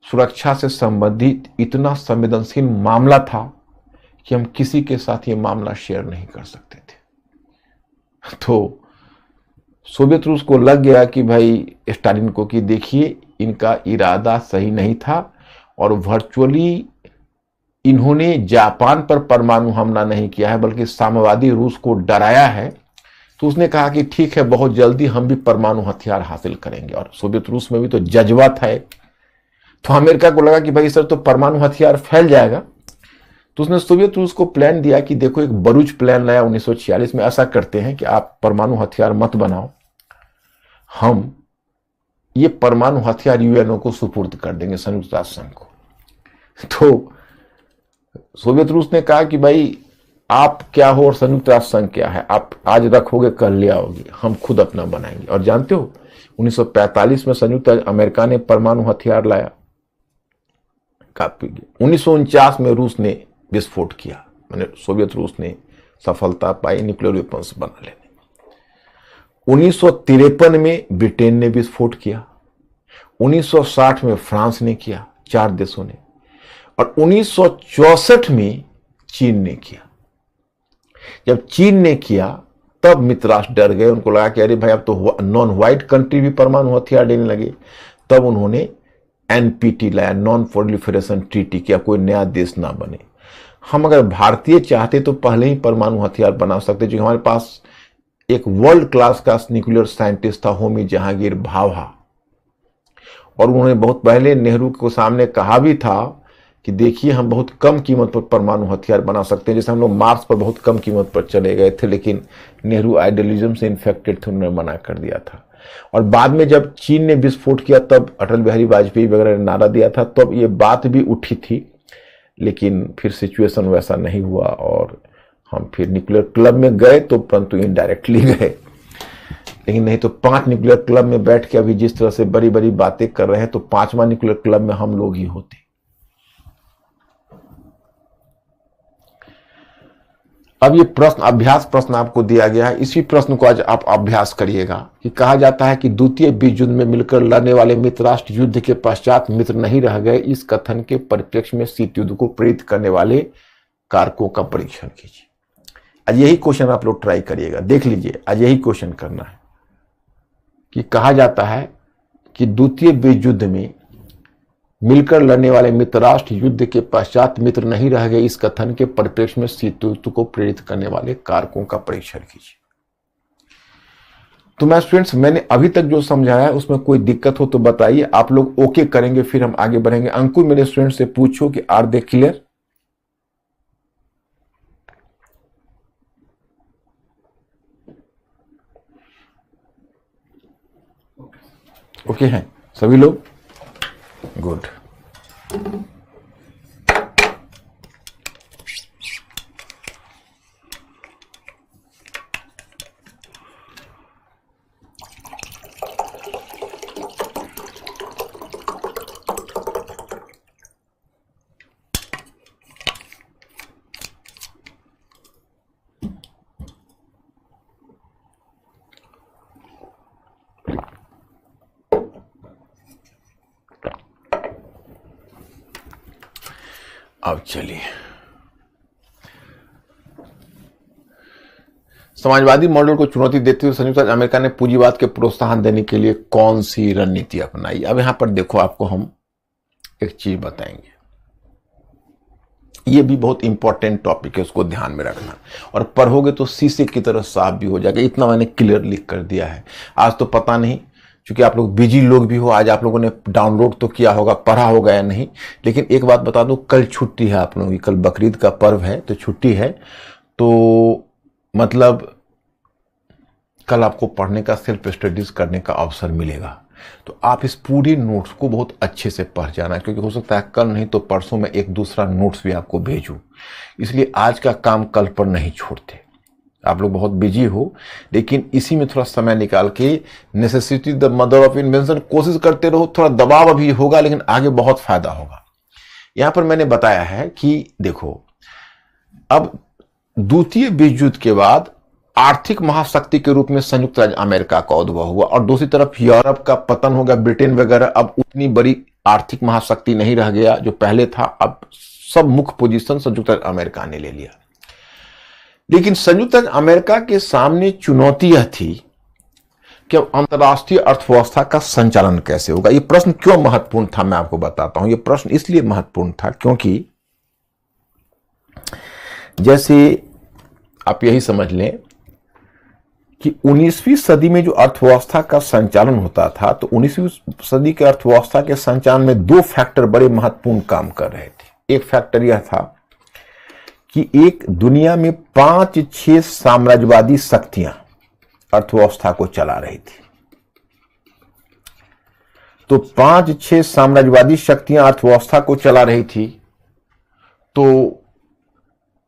सुरक्षा से संबंधित इतना संवेदनशील मामला था कि हम किसी के साथ ये मामला शेयर नहीं कर सकते थे। तो सोवियत रूस को लग गया कि भाई स्टालिन को, कि देखिए इनका इरादा सही नहीं था, और वर्चुअली इन्होंने जापान पर परमाणु हमला नहीं किया है, बल्कि साम्यवादी रूस को डराया है। तो उसने कहा कि ठीक है, बहुत जल्दी हम भी परमाणु हथियार हासिल करेंगे। और सोवियत रूस में भी तो जज्बा था, तो अमेरिका को लगा कि भाई सर तो परमाणु हथियार फैल जाएगा। तो उसने सोवियत रूस को प्लान दिया कि देखो, एक बरूच प्लान लाया 1946 में, ऐसा करते हैं कि आप परमाणु हथियार मत बनाओ, हम ये परमाणु हथियार यूएनओ को सुपुर्द कर देंगे, संयुक्त राष्ट्र संघ को। तो सोवियत रूस ने कहा कि भाई आप क्या हो और संयुक्त राष्ट्र संघ क्या है, आप आज रखोगे कल ले आओगे, हम खुद अपना बनाएंगे। और जानते हो 1945 में संयुक्त अमेरिका ने परमाणु हथियार लाया, काफी 1949 में रूस ने विस्फोट किया, मैंने सोवियत रूस ने सफलता पाई न्यूक्लियर वेपन्स बना लेने। 1953 में ब्रिटेन ने विस्फोट किया, 1960 में फ्रांस ने किया, 4 देशों ने, और 1964 में चीन ने किया। जब चीन ने किया तब मित्र राष्ट्र डर गए, उनको लगा कि अरे भाई अब तो नॉन व्हाइट कंट्री भी परमाणु हथियार देने लगे। तब उन्होंने एनपीटी लाया, नॉन प्रोलिफरेशन ट्रीटी, कि अब कोई नया देश ना बने। हम अगर भारतीय चाहते तो पहले ही परमाणु हथियार बना सकते, जो हमारे पास एक वर्ल्ड क्लास का न्यूक्लियर साइंटिस्ट था, होमी जहांगीर भाभा, और उन्होंने बहुत पहले नेहरू को सामने कहा भी था कि देखिए हम बहुत कम कीमत पर परमाणु हथियार बना सकते हैं। जैसे हम लोग मार्स पर बहुत कम कीमत पर चले गए थे, लेकिन नेहरू आइडियलिज्म से इन्फेक्टेड थे, उन्होंने मना कर दिया था। और बाद में जब चीन ने विस्फोट किया तब अटल बिहारी वाजपेयी वगैरह ने नारा दिया था, तब ये बात भी उठी थी, लेकिन फिर सिचुएशन वैसा नहीं हुआ और हम फिर न्यूक्लियर क्लब में गए तो, परंतु इनडायरेक्टली गए। लेकिन नहीं तो 5 न्यूक्लियर क्लब में बैठ के अभी जिस तरह से बड़ी बड़ी बातें कर रहे हैं, तो 5वां न्यूक्लियर क्लब में हम लोग ही होते। अब ये प्रश्न, अभ्यास प्रश्न आपको दिया गया है, इसी प्रश्न को आज आप अभ्यास करिएगा। कि कहा जाता है कि द्वितीय विश्व युद्ध में मिलकर लड़ने वाले मित्र राष्ट्र युद्ध के पश्चात मित्र नहीं रह गए, इस कथन के परिप्रेक्ष्य में शीत युद्ध को प्रेरित करने वाले कारकों का परीक्षण कीजिए। आज यही क्वेश्चन आप लोग ट्राई करिएगा, देख लीजिए, आज यही क्वेश्चन करना है। कि कहा जाता है कि द्वितीय विश्व युद्ध में मिलकर लड़ने वाले मित्र राष्ट्र युद्ध के पश्चात मित्र नहीं रह गए, इस कथन के परिप्रेक्ष्य में शीत युद्ध को प्रेरित करने वाले कारकों का परीक्षण कीजिए। तो मैं स्टूडेंट्स, मैंने अभी तक जो समझाया है उसमें कोई दिक्कत हो तो बताइए, आप लोग ओके करेंगे फिर हम आगे बढ़ेंगे। अंकुर मेरे स्टूडेंट से पूछो कि आर दे क्लियर? ओके हैं सभी लोग? गुड। अब चलिए, समाजवादी मॉडल को चुनौती देते हुए संयुक्त राज्य अमेरिका ने पूंजीवाद के प्रोत्साहन देने के लिए कौन सी रणनीति अपनाई? अब यहां पर देखो, आपको हम एक चीज बताएंगे, ये भी बहुत इंपॉर्टेंट टॉपिक है, उसको ध्यान में रखना, और पढ़ोगे तो शीशे की तरह साफ भी हो जाएगा। इतना मैंने क्लियर लिख कर दिया है। आज तो पता नहीं, क्योंकि आप लोग बिजी लोग भी हो, आज आप लोगों ने डाउनलोड तो किया होगा, पढ़ा होगा या नहीं, लेकिन एक बात बता दूं, कल छुट्टी है आप लोगों की, कल बकरीद का पर्व है तो छुट्टी है। तो मतलब कल आपको पढ़ने का, सेल्फ स्टडीज करने का अवसर मिलेगा। तो आप इस पूरी नोट्स को बहुत अच्छे से पढ़ जाना, क्योंकि हो सकता है कल नहीं तो परसों में एक दूसरा नोट्स भी आपको भेजूं, इसलिए आज का काम कल पर नहीं छोड़ते। आप लोग बहुत बिजी हो, लेकिन इसी में थोड़ा समय निकाल के, necessity the mother of invention, कोशिश करते रहो। थोड़ा दबाव अभी होगा, लेकिन आगे बहुत फायदा होगा। यहां पर मैंने बताया है कि देखो, अब द्वितीय विश्व युद्ध के बाद आर्थिक महाशक्ति के रूप में संयुक्त राज्य अमेरिका का उद्भव हुआ, और दूसरी तरफ यूरोप का पतन हो गया, ब्रिटेन वगैरह अब उतनी बड़ी आर्थिक महाशक्ति नहीं रह गया जो पहले था। अब सब मुख्य पोजीशन संयुक्त राज्य अमेरिका ने ले लिया। लेकिन संयुक्त राज्य अमेरिका के सामने चुनौती यह थी कि अंतर्राष्ट्रीय अर्थव्यवस्था का संचालन कैसे होगा। यह प्रश्न क्यों महत्वपूर्ण था, मैं आपको बताता हूं। यह प्रश्न इसलिए महत्वपूर्ण था क्योंकि जैसे आप यही समझ लें कि 19वीं सदी में जो अर्थव्यवस्था का संचालन होता था, तो 19वीं सदी के अर्थव्यवस्था के संचालन में 2 फैक्टर बड़े महत्वपूर्ण काम कर रहे थे। एक फैक्टर यह था कि एक दुनिया में 5-6 साम्राज्यवादी शक्तियां अर्थव्यवस्था को चला रही थी। तो 5-6 साम्राज्यवादी शक्तियां अर्थव्यवस्था को चला रही थी, तो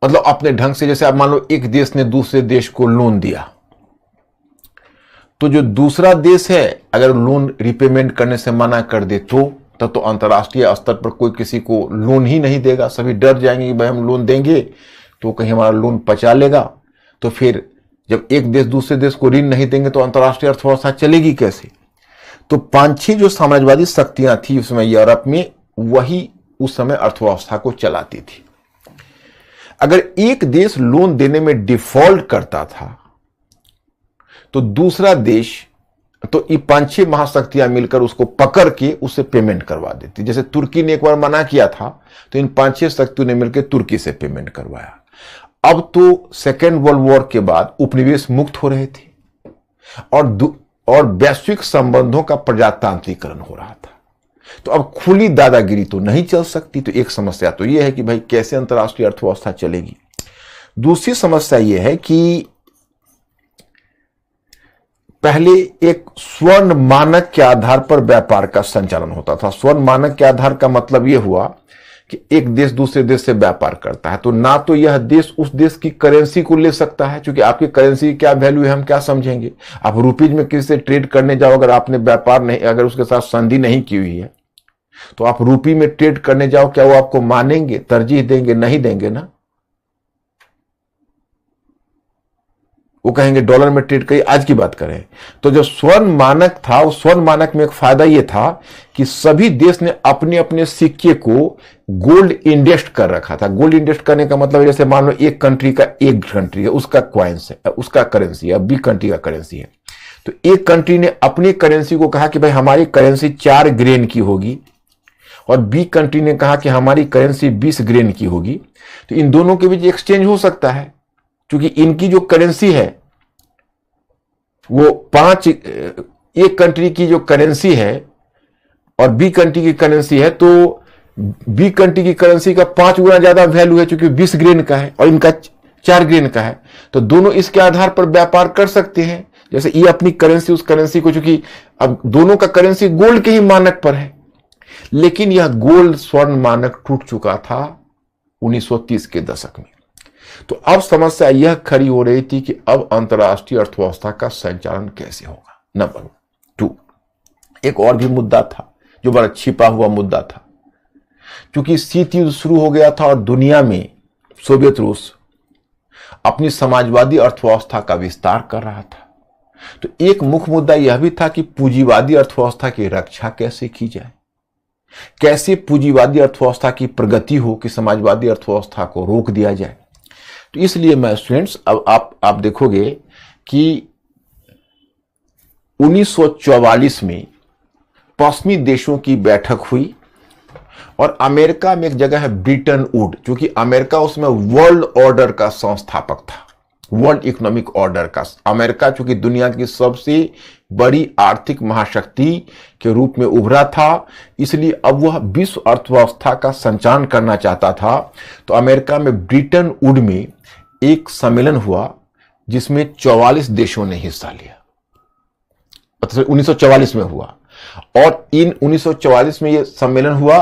मतलब अपने ढंग से, जैसे आप मान लो एक देश ने दूसरे देश को लोन दिया, तो जो दूसरा देश है अगर लोन रिपेमेंट करने से मना कर दे तो तब तो अंतर्राष्ट्रीय स्तर पर कोई किसी को लोन ही नहीं देगा। सभी डर जाएंगे कि भाई हम लोन देंगे तो कहीं हमारा लोन पचा लेगा। तो फिर जब एक देश दूसरे देश को ऋण नहीं देंगे तो अंतर्राष्ट्रीय अर्थव्यवस्था चलेगी कैसे? तो 5-6 जो साम्राज्यवादी शक्तियां थी उस समय यूरोप में, वही उस समय अर्थव्यवस्था को चलाती थी। अगर एक देश लोन देने में डिफॉल्ट करता था तो दूसरा देश, तो ये 5-6 महाशक्तियां मिलकर उसको पकड़ के उससे पेमेंट करवा देती। जैसे तुर्की ने एक बार मना किया था, तो इन 5-6 शक्तियों ने मिलकर तुर्की से पेमेंट करवाया। अब तो सेकेंड वर्ल्ड वॉर के बाद उपनिवेश मुक्त हो रहे थे और वैश्विक संबंधों का प्रजातांत्रिकरण हो रहा था। तो अब खुली दादागिरी तो नहीं चल सकती। तो एक समस्या तो यह है कि भाई कैसे अंतर्राष्ट्रीय अर्थव्यवस्था चलेगी। दूसरी समस्या यह है कि पहले एक स्वर्ण मानक के आधार पर व्यापार का संचालन होता था। स्वर्ण मानक के आधार का मतलब यह हुआ कि एक देश दूसरे देश से व्यापार करता है, तो ना तो यह देश उस देश की करेंसी को ले सकता है, क्योंकि आपकी करेंसी की क्या वैल्यू है हम क्या समझेंगे। आप रुपीज में किसी से ट्रेड करने जाओ, अगर आपने व्यापार नहीं, अगर उसके साथ संधि नहीं की हुई है, तो आप रुपी में ट्रेड करने जाओ, क्या वो आपको मानेंगे, तरजीह देंगे? नहीं देंगे ना। वो कहेंगे डॉलर में ट्रेड करिए। आज की बात करें तो जो स्वर्ण मानक था, उस स्वर्ण मानक में एक फायदा यह था कि सभी देश ने अपने अपने सिक्के को गोल्ड इंडेक्स कर रखा था। गोल्ड इंडेक्स करने का मतलब जैसे मान लो एक कंट्री है, उसका क्वाइंस है, उसका करेंसी है, बी कंट्री का करेंसी है। तो एक कंट्री ने अपनी करेंसी को कहा कि भाई हमारी करेंसी 4 ग्रेन की होगी, और बी कंट्री ने कहा कि हमारी करेंसी 20 ग्रेन की होगी। तो इन दोनों के बीच एक्सचेंज हो सकता है, क्योंकि इनकी जो करेंसी है वो एक कंट्री की जो करेंसी है और बी कंट्री की करेंसी है, तो बी कंट्री की करेंसी का 5 गुना ज्यादा वैल्यू है, क्योंकि 20 ग्रेन का है और इनका 4 ग्रेन का है। तो दोनों इसके आधार पर व्यापार कर सकते हैं। जैसे ये अपनी करेंसी उस करेंसी को, चूंकि अब दोनों का करेंसी गोल्ड के ही मानक पर है, लेकिन यह गोल्ड स्वर्ण मानक टूट चुका था 1930 के दशक में। तो अब समस्या यह खड़ी हो रही थी कि अब अंतर्राष्ट्रीय अर्थव्यवस्था का संचालन कैसे होगा। नंबर 2, एक और भी मुद्दा था जो बड़ा छिपा हुआ मुद्दा था। क्योंकि शीत युद्ध शुरू हो गया था और दुनिया में सोवियत रूस अपनी समाजवादी अर्थव्यवस्था का विस्तार कर रहा था, तो एक मुख्य मुद्दा यह भी था कि पूंजीवादी अर्थव्यवस्था की रक्षा कैसे की जाए, कैसे पूंजीवादी अर्थव्यवस्था की प्रगति हो कि समाजवादी अर्थव्यवस्था को रोक दिया जाए। तो इसलिए मैं स्टूडेंट्स, अब आप देखोगे कि 1944 में पश्चिमी देशों की बैठक हुई और अमेरिका में एक जगह है ब्रिटेन वुड, क्योंकि अमेरिका उसमें वर्ल्ड ऑर्डर का संस्थापक था, वर्ल्ड इकोनॉमिक ऑर्डर का। अमेरिका चूंकि दुनिया की सबसे बड़ी आर्थिक महाशक्ति के रूप में उभरा था, इसलिए अब वह विश्व अर्थव्यवस्था का संचालन करना चाहता था। तो अमेरिका में ब्रिटेन वुड में एक सम्मेलन हुआ जिसमें 44 देशों ने हिस्सा लिया। 1944 में हुआ, और इन 1944 में यह सम्मेलन हुआ,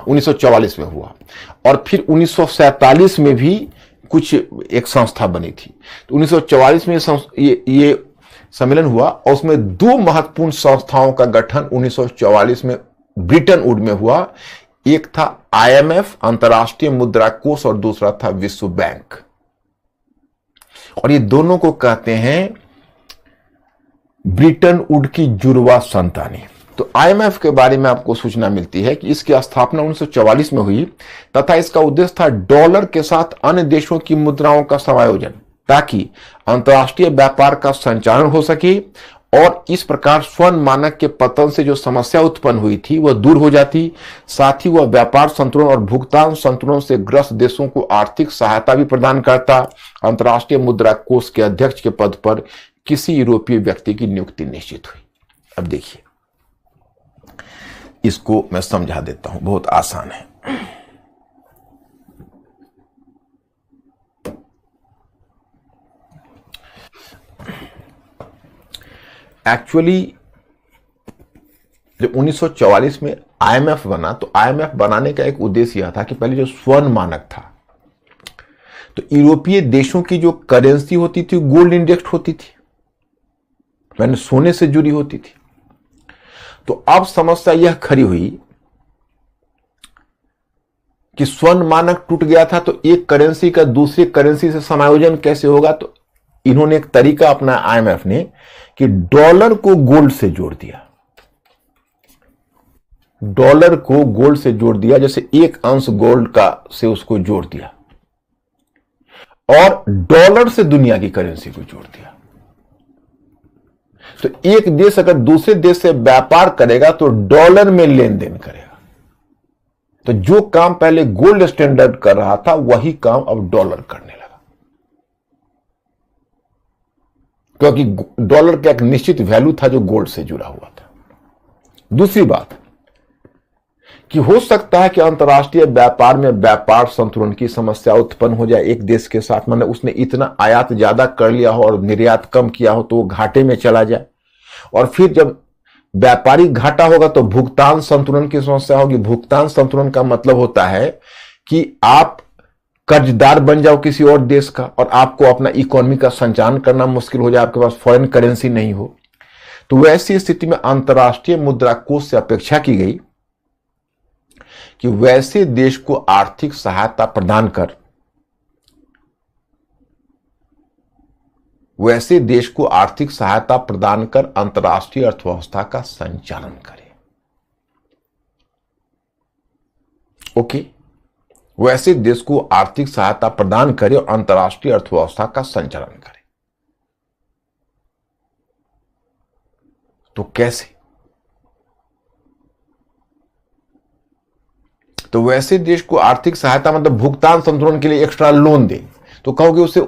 1944 में हुआ, और फिर 1947 में भी कुछ एक संस्था बनी थी। तो 1944 में ये सम्मेलन हुआ और उसमें 2 महत्वपूर्ण संस्थाओं का गठन 1944 में ब्रिटेन वुड में हुआ। एक था IMF, अंतर्राष्ट्रीय मुद्रा कोष, और दूसरा था विश्व बैंक। और ये दोनों को कहते हैं ब्रिटेन वुड की जुड़वा संतानें। तो IMF के बारे में आपको सूचना मिलती है कि इसकी स्थापना 1944 में हुई तथा इसका उद्देश्य था डॉलर के साथ अन्य देशों की मुद्राओं का समायोजन, ताकि अंतर्राष्ट्रीय व्यापार का संचालन हो सके और इस प्रकार स्वर्ण मानक के पतन से जो समस्या उत्पन्न हुई थी वह दूर हो जाती। साथ ही वह व्यापार संतुलन और भुगतान संतुलन से ग्रस्त देशों को आर्थिक सहायता भी प्रदान करता। अंतर्राष्ट्रीय मुद्रा कोष के अध्यक्ष के पद पर किसी यूरोपीय व्यक्ति की नियुक्ति निश्चित हुई। अब देखिए, इसको मैं समझा देता हूं, बहुत आसान है। एक्चुअली जब 1944 में IMF बना, तो IMF बनाने का एक उद्देश्य यह था कि पहले जो स्वर्ण मानक था, तो यूरोपीय देशों की जो करेंसी होती थी गोल्ड इंडेक्स होती थी, मैंने सोने से जुड़ी होती थी। तो अब समस्या यह खड़ी हुई कि स्वर्ण मानक टूट गया था, तो एक करेंसी का दूसरी करेंसी से समायोजन कैसे होगा। तो इन्होंने एक तरीका अपना IMF ने कि डॉलर को गोल्ड से जोड़ दिया, डॉलर को गोल्ड से जोड़ दिया, जैसे एक अंश गोल्ड का से उसको जोड़ दिया। और डॉलर से दुनिया की करेंसी को जोड़ दिया। तो एक देश अगर दूसरे देश से व्यापार करेगा तो डॉलर में लेन देन करेगा। तो जो काम पहले गोल्ड स्टैंडर्ड कर रहा था वही काम अब डॉलर करने लगा, क्योंकि डॉलर का एक निश्चित वैल्यू था जो गोल्ड से जुड़ा हुआ था। दूसरी बात कि हो सकता है कि अंतर्राष्ट्रीय व्यापार में व्यापार संतुलन की समस्या उत्पन्न हो जाए एक देश के साथ, मतलब उसने इतना आयात ज्यादा कर लिया हो और निर्यात कम किया हो तो वो घाटे में चला जाए, और फिर जब व्यापारिक घाटा होगा तो भुगतान संतुलन की समस्या होगी। भुगतान संतुलन का मतलब होता है कि आप कर्जदार बन जाओ किसी और देश का और आपको अपना इकोनॉमी का संचालन करना मुश्किल हो जाए, आपके पास फॉरेन करेंसी नहीं हो। तो वैसी स्थिति में अंतर्राष्ट्रीय मुद्रा कोष से अपेक्षा की गई कि वैसे देश को आर्थिक सहायता प्रदान कर अंतर्राष्ट्रीय अर्थव्यवस्था का संचालन करे। ओके, वैसे देश को आर्थिक सहायता प्रदान करे और अंतर्राष्ट्रीय अर्थव्यवस्था का संचालन करे। तो कैसे? तो वैसे देश को आर्थिक सहायता मतलब भुगतान संतुलन के लिए एक्स्ट्रा लोन दे। तो कहोगे उससे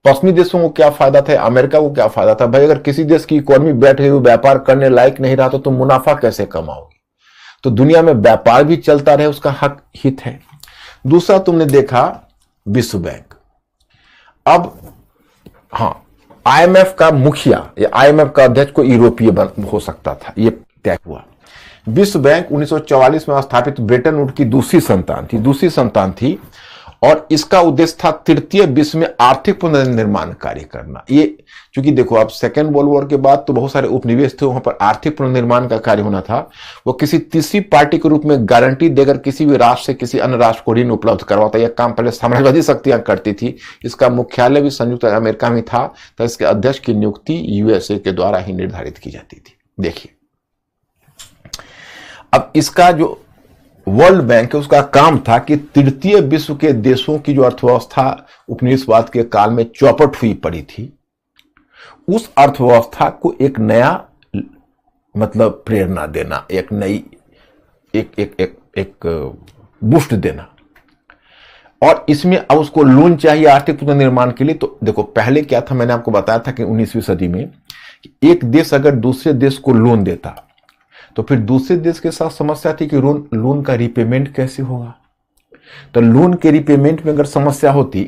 पश्चिमी देशों को क्या फायदा था, अमेरिका को क्या फायदा था? भाई, अगर किसी देश की इकोनॉमी बैठ गई, व्यापार करने लायक नहीं रहा तो तुम मुनाफा कैसे कमाओगे? तो दुनिया में व्यापार भी चलता रहे, उसका हक हित है। दूसरा, तुमने देखा विश्व बैंक। अब हाँ, आईएमएफ का मुखिया या आईएमएफ का अध्यक्ष को यूरोपीय हो सकता था, यह तय हुआ। विश्व बैंक 1944 में स्थापित ब्रेटन वुड्स की दूसरी संतान थी और इसका उद्देश्य था तृतीय विश्व में आर्थिक पुनर्निर्माण कार्य करना। ये चूंकि देखो, आप सेकेंड वर्ल्ड वॉर के बाद तो बहुत सारे उपनिवेश थे, वहां पर आर्थिक पुनर्निर्माण का कार्य होना था। वो किसी तीसरी पार्टी के रूप में गारंटी देकर किसी भी राष्ट्र से किसी अन्य राष्ट्र को ऋण उपलब्ध करवाता। यह काम पहले साम्राज्यवादी शक्तियां करती थी। इसका मुख्यालय भी संयुक्त अमेरिका में था, तो इसके अध्यक्ष की नियुक्ति यूएसए के द्वारा ही निर्धारित की जाती थी। देखिए, अब इसका जो वर्ल्ड बैंक है उसका काम था कि तृतीय विश्व के देशों की जो अर्थव्यवस्था उपनिवेशवाद के काल में चौपट हुई पड़ी थी, उस अर्थव्यवस्था को एक नया मतलब प्रेरणा देना, एक नई एक बूस्ट देना। और इसमें अब उसको लोन चाहिए आर्थिक पुनर्निर्माण के लिए। तो देखो, पहले क्या था, मैंने आपको बताया था कि 19वीं सदी में एक देश अगर दूसरे देश को लोन देता तो फिर दूसरे देश के साथ समस्या थी कि लोन का रिपेमेंट कैसे होगा। तो लोन के रिपेमेंट में अगर समस्या होती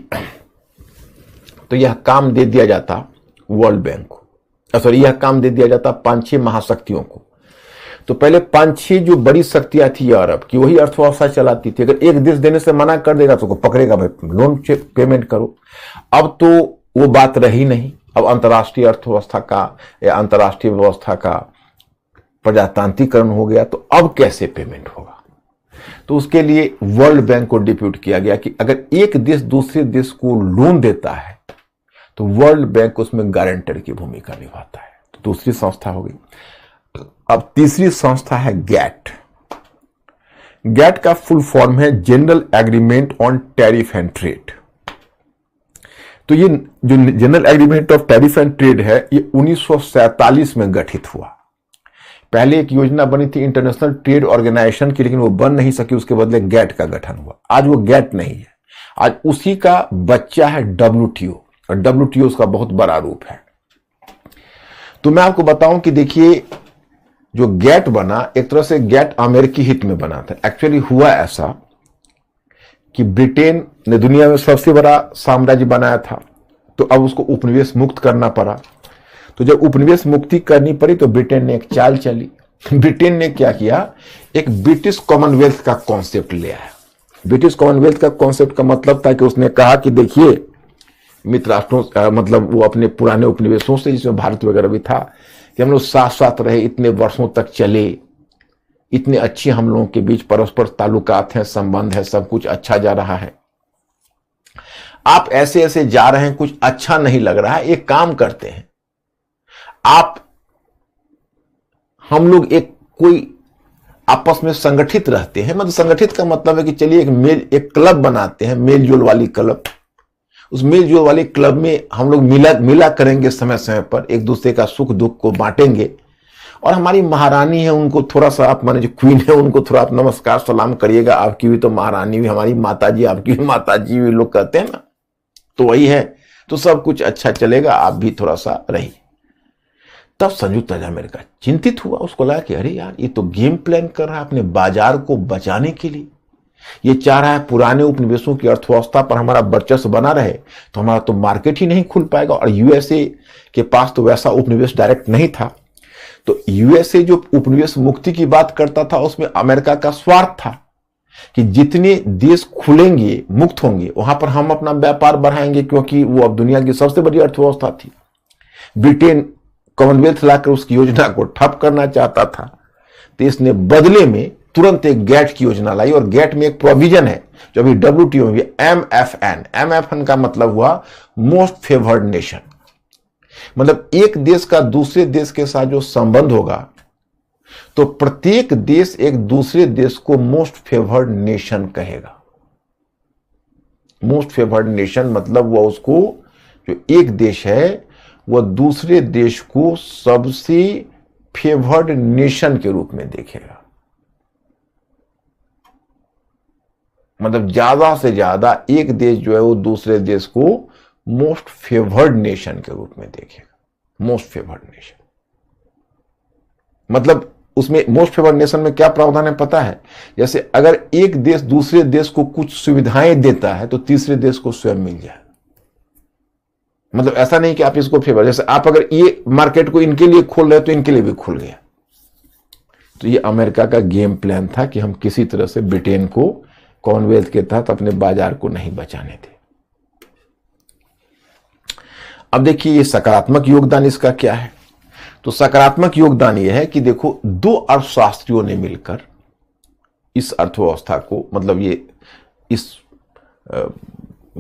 तो यह काम दे दिया जाता वर्ल्ड बैंक को, सॉरी, यह काम दे दिया जाता 5-6 महाशक्तियों को। तो पहले 5-6 जो बड़ी शक्तियां थी अरब की, वही अर्थव्यवस्था चलाती थी। अगर एक देश देने से मना कर देगा तो पकड़ेगा, भाई लोन पेमेंट करो। अब तो वो बात रही नहीं। अब अंतर्राष्ट्रीय अर्थव्यवस्था का या अंतर्राष्ट्रीय व्यवस्था का प्रजातांत्रिकरण हो गया, तो अब कैसे पेमेंट होगा? तो उसके लिए वर्ल्ड बैंक को डिप्यूट किया गया कि अगर एक देश दूसरे देश को लोन देता है तो वर्ल्ड बैंक उसमें गारंटर की भूमिका निभाता है। तो दूसरी संस्था हो गई। अब तीसरी संस्था है गैट। गैट का फुल फॉर्म है general agreement on tariff and trade. तो ये जो general agreement of tariff and trade है, ये 1947 में गठित हुआ। पहले एक योजना बनी थी इंटरनेशनल ट्रेड ऑर्गेनाइजेशन की, लेकिन वो बन नहीं सकी। उसके बदले गैट का गठन हुआ। आज वो गैट नहीं है, आज उसी का बच्चा है डब्ल्यूटीओ, और डब्ल्यूटीओ उसका बहुत बड़ा रूप है। तो मैं आपको बताऊं कि देखिए, जो गैट बना, एक तरह से गैट अमेरिकी हित में बना था। एक्चुअली हुआ ऐसा कि ब्रिटेन ने दुनिया में सबसे बड़ा साम्राज्य बनाया था, तो अब उसको उपनिवेश मुक्त करना पड़ा। तो जब उपनिवेश मुक्ति करनी पड़ी तो ब्रिटेन ने एक चाल चली। ब्रिटेन ने क्या किया, एक ब्रिटिश कॉमनवेल्थ का कॉन्सेप्ट ले आया। ब्रिटिश कॉमनवेल्थ का कॉन्सेप्ट का मतलब था कि उसने कहा कि देखिए, मित्र राष्ट्रों मतलब वो अपने पुराने उपनिवेशों से, जिसमें भारत वगैरह भी था, कि हम लोग साथ साथ रहे, इतने वर्षों तक चले, इतने अच्छे हम लोगों के बीच परस्पर ताल्लुकात हैं, संबंध है, सब कुछ अच्छा जा रहा है। आप ऐसे ऐसे जा रहे हैं, कुछ अच्छा नहीं लग रहा है। एक काम करते हैं, हम लोग कोई आपस में संगठित रहते हैं। मतलब संगठित का मतलब है कि चलिए एक क्लब बनाते हैं, मेल जोल वाली क्लब। उस मेलजोल वाले क्लब में हम लोग मिला करेंगे, समय समय पर एक दूसरे का सुख दुख को बांटेंगे। और हमारी महारानी है, उनको थोड़ा सा आप, माने जो क्वीन है, उनको थोड़ा आप नमस्कार सलाम करिएगा। आपकी भी तो महारानी भी, हमारी माता जी, आपकी भी माता जी भी, लोग कहते हैं ना, तो वही है। तो सब कुछ अच्छा चलेगा, आप भी थोड़ा सा रहिए। तब संयुक्त राज्य अमेरिका चिंतित हुआ, उसको लगा कि अरे यार, ये तो गेम प्लान कर रहा है अपने बाजार को बचाने के लिए। ये चाह रहा है पुराने उपनिवेशों की अर्थव्यवस्था पर हमारा वर्चस्व बना रहे, तो हमारा तो मार्केट ही नहीं खुल पाएगा। और यूएसए के पास तो वैसा उपनिवेश डायरेक्ट नहीं था। तो यूएसए जो उपनिवेश मुक्ति की बात करता था, उसमें अमेरिका का स्वार्थ था कि जितने देश खुलेंगे, मुक्त होंगे, वहां पर हम अपना व्यापार बढ़ाएंगे, क्योंकि वो अब दुनिया की सबसे बड़ी अर्थव्यवस्था थी। ब्रिटेन कॉमनवेल्थ लाकर उसकी योजना को ठप करना चाहता था, तो इसने बदले में तुरंत एक गैट की योजना लाई। और गैट में एक प्रोविजन है जो अभी डब्ल्यूटीओ में भी, एमएफएन का मतलब हुआ मोस्ट फेवर्ड नेशन। मतलब एक देश का दूसरे देश के साथ जो संबंध होगा, तो प्रत्येक देश एक दूसरे देश को मोस्ट फेवर्ड नेशन कहेगा। मोस्ट फेवर्ड नेशन मतलब वो उसको, जो एक देश है, वह दूसरे देश को सबसे फेवर्ड नेशन के रूप में देखेगा। मतलब ज्यादा से ज्यादा एक देश जो है वो दूसरे देश को मोस्ट फेवर्ड नेशन के रूप में देखेगा। मोस्ट फेवर्ड नेशन मतलब उसमें मोस्ट फेवर्ड नेशन में क्या प्रावधान है पता है? जैसे अगर एक देश दूसरे देश को कुछ सुविधाएं देता है, तो तीसरे देश को स्वयं मिल जाए। मतलब ऐसा नहीं कि आप इसको फेवर, जैसे आप अगर ये मार्केट को इनके लिए खोल रहे हो तो इनके लिए भी खुल गया। तो ये अमेरिका का गेम प्लान था कि हम किसी तरह से ब्रिटेन को कॉमनवेल्थ के तहत अपने बाजार को नहीं बचाने दें। अब देखिए ये सकारात्मक योगदान इसका क्या है। तो सकारात्मक योगदान यह है कि देखो, दो अर्थशास्त्रियों ने मिलकर इस अर्थव्यवस्था को, मतलब ये इस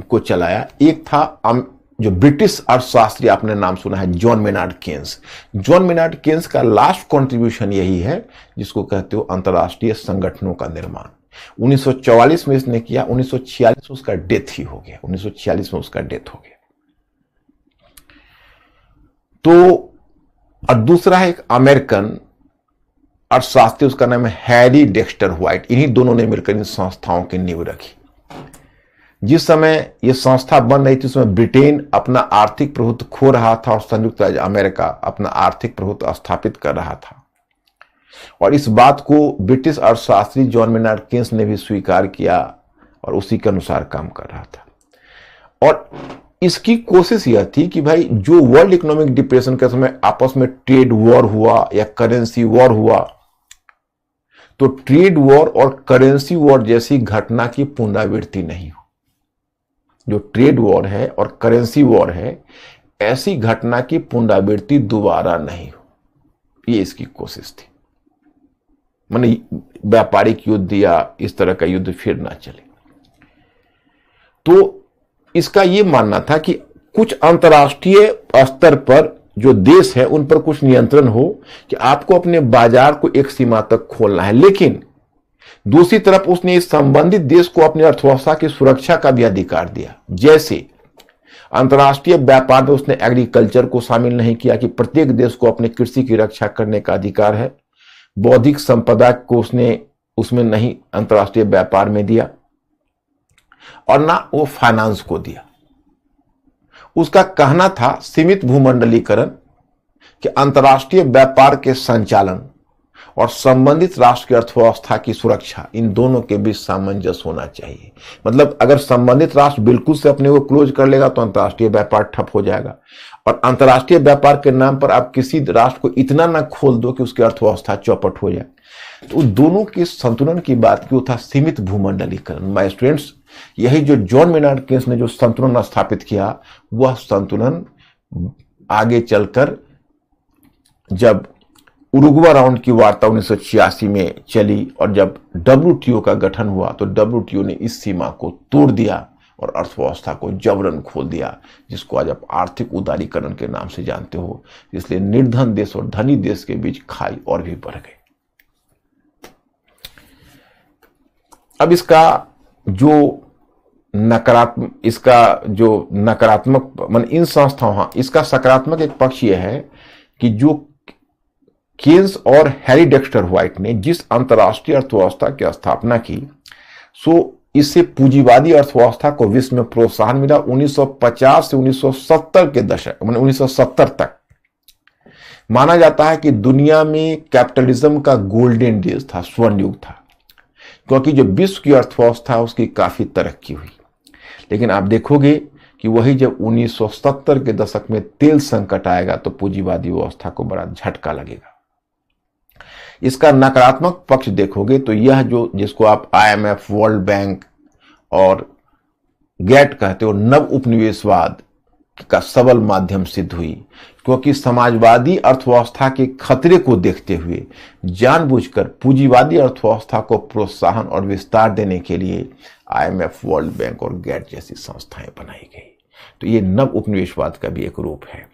को चलाया। एक था जो ब्रिटिश अर्थशास्त्री, आपने नाम सुना है, John Maynard Keynes. John Maynard Keynes का लास्ट कंट्रीब्यूशन यही है जिसको कहते हो अंतर्राष्ट्रीय संगठनों का निर्माण। 1944 में इसने किया, 1946 में उसका डेथ ही हो गया। 1946 में उसका डेथ हो गया। तो और दूसरा है एक अमेरिकन अर्थशास्त्री, उसका नाम है हैरी डेक्स्टर व्हाइट। इन्हीं दोनों ने मिलकर इन संस्थाओं की नींव रखी। जिस समय यह संस्था बन रही थी, उसमें ब्रिटेन अपना आर्थिक प्रभुत्व खो रहा था और संयुक्त राज्य अमेरिका अपना आर्थिक प्रभुत्व स्थापित कर रहा था। और इस बात को ब्रिटिश अर्थशास्त्री जॉन मेनार्ड केन्स ने भी स्वीकार किया और उसी के अनुसार काम कर रहा था। और इसकी कोशिश यह थी कि भाई, जो वर्ल्ड इकोनॉमिक डिप्रेशन के समय आपस में ट्रेड वॉर हुआ या करेंसी वॉर हुआ, तो ट्रेड वॉर और करेंसी वॉर जैसी घटना की पुनरावृत्ति नहीं हो। जो ट्रेड वॉर है और करेंसी वॉर है, ऐसी घटना की पुनरावृत्ति दोबारा नहीं हो, ये इसकी कोशिश थी। माने व्यापारिक युद्ध या इस तरह का युद्ध फिर ना चले। तो इसका यह मानना था कि कुछ अंतर्राष्ट्रीय स्तर पर जो देश है उन पर कुछ नियंत्रण हो, कि आपको अपने बाजार को एक सीमा तक खोलना है, लेकिन दूसरी तरफ उसने इस संबंधित देश को अपनी अर्थव्यवस्था की सुरक्षा का भी अधिकार दिया। जैसे अंतर्राष्ट्रीय व्यापार में उसने एग्रीकल्चर को शामिल नहीं किया कि प्रत्येक देश को अपने कृषि की रक्षा करने का अधिकार है। बौद्धिक संपदा को उसने उसमें नहीं अंतर्राष्ट्रीय व्यापार में दिया, और ना वो फाइनेंस को दिया। उसका कहना था सीमित भूमंडलीकरण, कि अंतर्राष्ट्रीय व्यापार के संचालन और संबंधित राष्ट्र की अर्थव्यवस्था की सुरक्षा, इन दोनों के बीच सामंजस्य होना चाहिए। मतलब अगर संबंधित राष्ट्र बिल्कुल से अपने को क्लोज कर लेगा तो अंतर्राष्ट्रीय व्यापार ठप हो जाएगा, और अंतर्राष्ट्रीय व्यापार के नाम पर आप किसी राष्ट्र को इतना ना खोल दो कि उसकी अर्थव्यवस्था चौपट हो जाए। तो दोनों के संतुलन की बात की, वो था सीमित भूमंडलीकरण। माय स्टूडेंट्स, यही जो जॉन मेनार्ड केन्स ने जो संतुलन स्थापित किया, वह संतुलन आगे चलकर जब उरुग्वे राउंड की वार्ता 1986 में चली और जब डब्ल्यूटीओ का गठन हुआ, तो डब्ल्यूटीओ ने इस सीमा को तोड़ दिया और अर्थव्यवस्था को जबरन खोल दिया, जिसको आज आप आर्थिक उदारीकरण के नाम से जानते हो। इसलिए निर्धन देश और धनी देश के बीच खाई और भी बढ़ गई। अब इसका जो नकारात्मक, इसका जो नकारात्मक मन इन संस्थाओं, हाँ, इसका सकारात्मक एक पक्ष यह है कि जो केन्स और हैरी डेक्स्टर व्हाइट ने जिस अंतर्राष्ट्रीय अर्थव्यवस्था की स्थापना की, सो इससे पूंजीवादी अर्थव्यवस्था को विश्व में प्रोत्साहन मिला। 1950 से 1970 के दशक, 1970 तक माना जाता है कि दुनिया में कैपिटलिज्म का गोल्डन डेज था, स्वर्ण युग था, क्योंकि जो विश्व की अर्थव्यवस्था उसकी काफी तरक्की हुई। लेकिन आप देखोगे कि वही जब 1970 के दशक में तेल संकट आएगा तो पूंजीवादी व्यवस्था को बड़ा झटका लगेगा। इसका नकारात्मक पक्ष देखोगे तो यह जो जिसको आप IMF, वर्ल्ड बैंक और गैट कहते हो, नव उपनिवेशवाद का सबल माध्यम सिद्ध हुई, क्योंकि समाजवादी अर्थव्यवस्था के खतरे को देखते हुए जानबूझकर पूंजीवादी अर्थव्यवस्था को प्रोत्साहन और विस्तार देने के लिए IMF, वर्ल्ड बैंक और गैट जैसी संस्थाएं बनाई गई। तो ये नव उपनिवेशवाद का भी एक रूप है।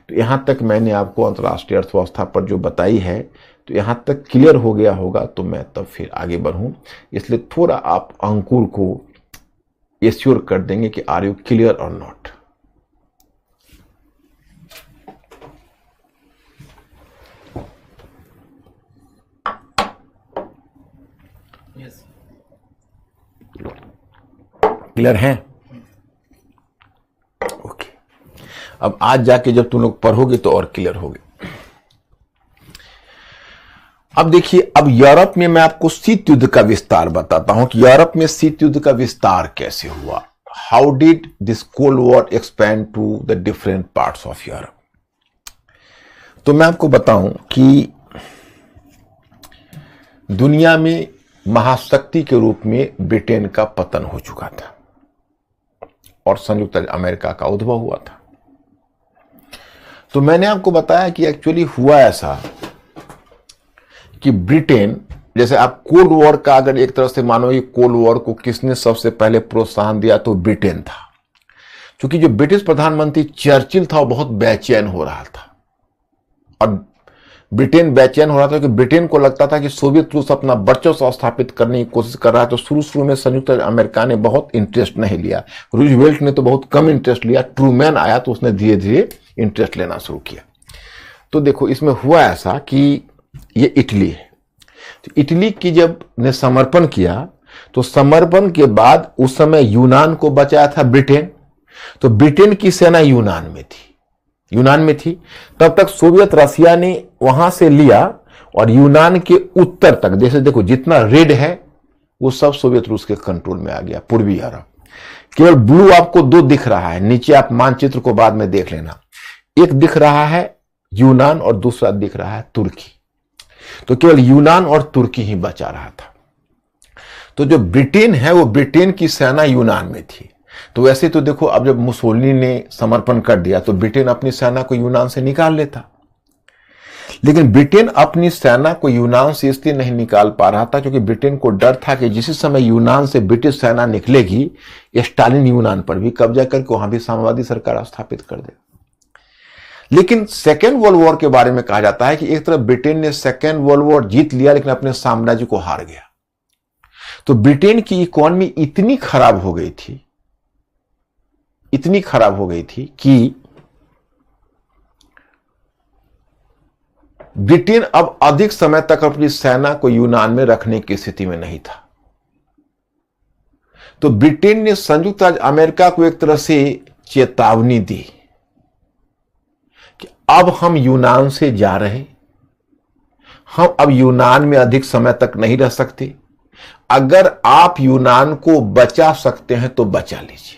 तो यहां तक मैंने आपको अंतर्राष्ट्रीय अर्थव्यवस्था पर जो बताई है, तो यहां तक क्लियर हो गया होगा, तो मैं तब फिर आगे बढ़ूं। इसलिए थोड़ा आप अंकुर को एश्योर कर देंगे कि आर यू क्लियर और नॉट। क्लियर है? ओके, अब आज जाके जब तुम लोग पढ़ोगे तो और क्लियर होगे। अब देखिए, अब यूरोप में मैं आपको शीत युद्ध का विस्तार बताता हूं कि यूरोप में शीत युद्ध का विस्तार कैसे हुआ। How did this cold war expand to the different parts of Europe. तो मैं आपको बताऊं कि दुनिया में महाशक्ति के रूप में ब्रिटेन का पतन हो चुका था और संयुक्त अमेरिका का उद्भव हुआ था। तो मैंने आपको बताया कि एक्चुअली हुआ ऐसा कि ब्रिटेन, जैसे आप कोल्ड वॉर का अगर एक तरह से मानो, ये कोल्ड वॉर को किसने सबसे पहले प्रोत्साहन दिया, तो ब्रिटेन था। क्योंकि जो ब्रिटिश प्रधानमंत्री चर्चिल था वो बहुत बेचैन हो रहा था, और ब्रिटेन बेचैन हो रहा था कि ब्रिटेन को लगता था कि सोवियत रूस अपना वर्चस्व स्थापित करने की कोशिश कर रहा है। तो शुरू में संयुक्त अमेरिका ने बहुत इंटरेस्ट नहीं लिया, रूजवेल्ट ने तो बहुत कम इंटरेस्ट लिया, ट्रूमैन आया तो उसने धीरे धीरे इंटरेस्ट लेना शुरू किया। तो देखो, इसमें हुआ ऐसा कि ये इटली है, तो इटली की जब ने समर्पण किया, तो समर्पण के बाद उस समय यूनान को बचाया था ब्रिटेन। तो ब्रिटेन की सेना यूनान में थी। तब तक सोवियत रसिया ने वहां से लिया और यूनान के उत्तर तक, जैसे देखो जितना रेड है वो सब सोवियत रूस के कंट्रोल में आ गया, पूर्वी यूरोप। केवल ब्लू आपको दो दिख रहा है, नीचे आप मानचित्र को बाद में देख लेना। एक दिख रहा है यूनान और दूसरा दिख रहा है तुर्की। तो केवल यूनान और तुर्की ही बचा रहा था। तो जो ब्रिटेन है वो ब्रिटेन की सेना यूनान में थी। तो वैसे तो देखो, अब जब मुसोलिनी ने समर्पण कर दिया तो ब्रिटेन अपनी सेना को यूनान से निकाल लेता, लेकिन ब्रिटेन अपनी सेना को यूनान से इसलिए नहीं निकाल पा रहा था क्योंकि ब्रिटेन को डर था कि जिस समय यूनान से ब्रिटिश सेना निकलेगी, स्टालिन यूनान पर भी कब्जा करके वहां भी साम्यवादी सरकार स्थापित कर दे। लेकिन सेकेंड वर्ल्ड वॉर के बारे में कहा जाता है कि एक तरफ ब्रिटेन ने सेकेंड वर्ल्ड वॉर जीत लिया लेकिन अपने साम्राज्य को हार गया। तो ब्रिटेन की इकोनॉमी इतनी खराब हो गई थी कि ब्रिटेन अब अधिक समय तक अपनी सेना को यूनान में रखने की स्थिति में नहीं था। तो ब्रिटेन ने संयुक्त राज्य अमेरिका को एक तरह से चेतावनी दी कि अब हम यूनान से जा रहे, हम अब यूनान में अधिक समय तक नहीं रह सकते। अगर आप यूनान को बचा सकते हैं तो बचा लीजिए।